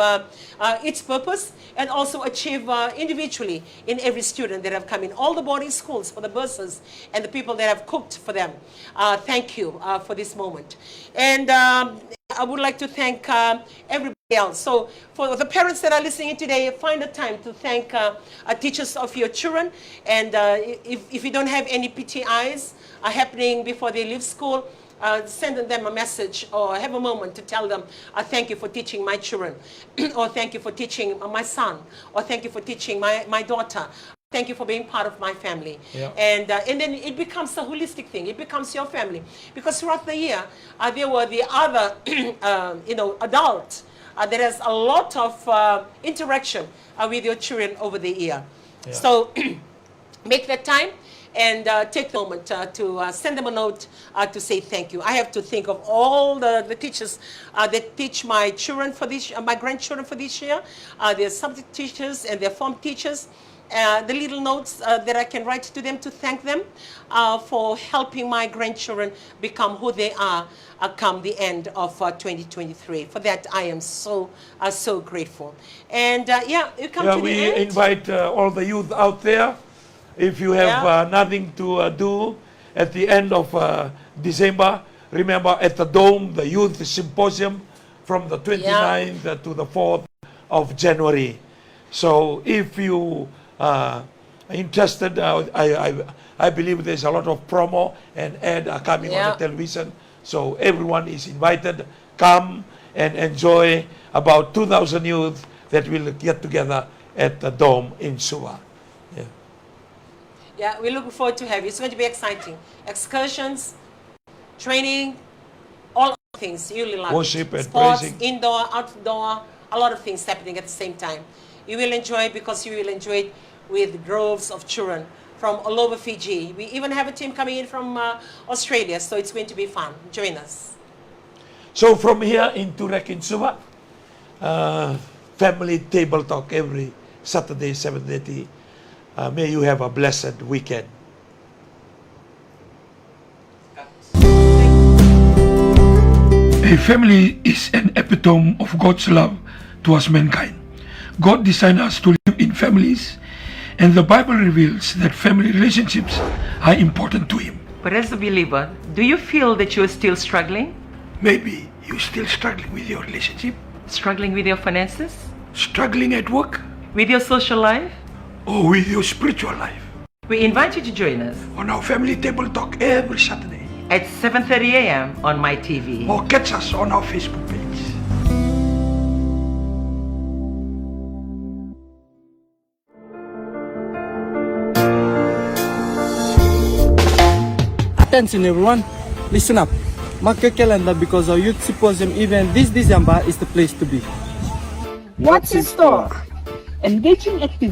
its purpose, and also achieve individually in every student that have come in. All the boarding schools for the bursars and the people that have cooked for them. Thank you for this moment. And I would like to thank everybody else. So for the parents that are listening today, find a time to thank teachers of your children. And if you don't have any PTIs happening before they leave school, send them a message or have a moment to tell them, thank you for teaching my children, or thank you for teaching my son, or thank you for teaching my daughter. Thank you for being part of my family. Yeah. And then it becomes a holistic thing. It becomes your family. Because throughout the year, there were the other adults. There is a lot of interaction with your children over the year. Yeah. So make that time and take the moment to send them a note to say thank you. I have to think of all the teachers that teach my children for this, my grandchildren for this year. There's subject teachers and their form teachers. The little notes that I can write to them to thank them for helping my grandchildren become who they are come the end of 2023. For that, I am so grateful. And yeah, you come to the end. We invite all the youth out there. If you have nothing to do at the end of December, remember at the Dome, the Youth Symposium from the 29th to the 4th of January. So if you are interested, I believe there's a lot of promo and ad are coming on the television. So everyone is invited. Come and enjoy about 2,000 youth that will get together at the Dome in Suva. Yeah, we look forward to have you. It's going to be exciting. Excursions, training, all things. You will love worship it. and Sports, praising. Indoor, outdoor, a lot of things happening at the same time. You will enjoy it because you will enjoy it with droves of children from all over Fiji. We even have a team coming in from Australia, so it's going to be fun. Join us. So from here in Turek in Suva, family table talk every Saturday, 7:30. May you have a blessed weekend. A family is an epitome of God's love towards mankind. God designed us to live in families, and the Bible reveals that family relationships are important to Him. But as a believer, do you feel that you are still struggling? Maybe you're still struggling with your relationship, Struggling with your finances? struggling at work, With your social life? or with your spiritual life. We invite you to join us On our family table talk every Saturday, at 7:30 a.m. on my TV. or catch us on our Facebook page. Attention everyone, listen up. Mark your calendar because our youth symposium event this December is the place to be. What's in store? Engaging activities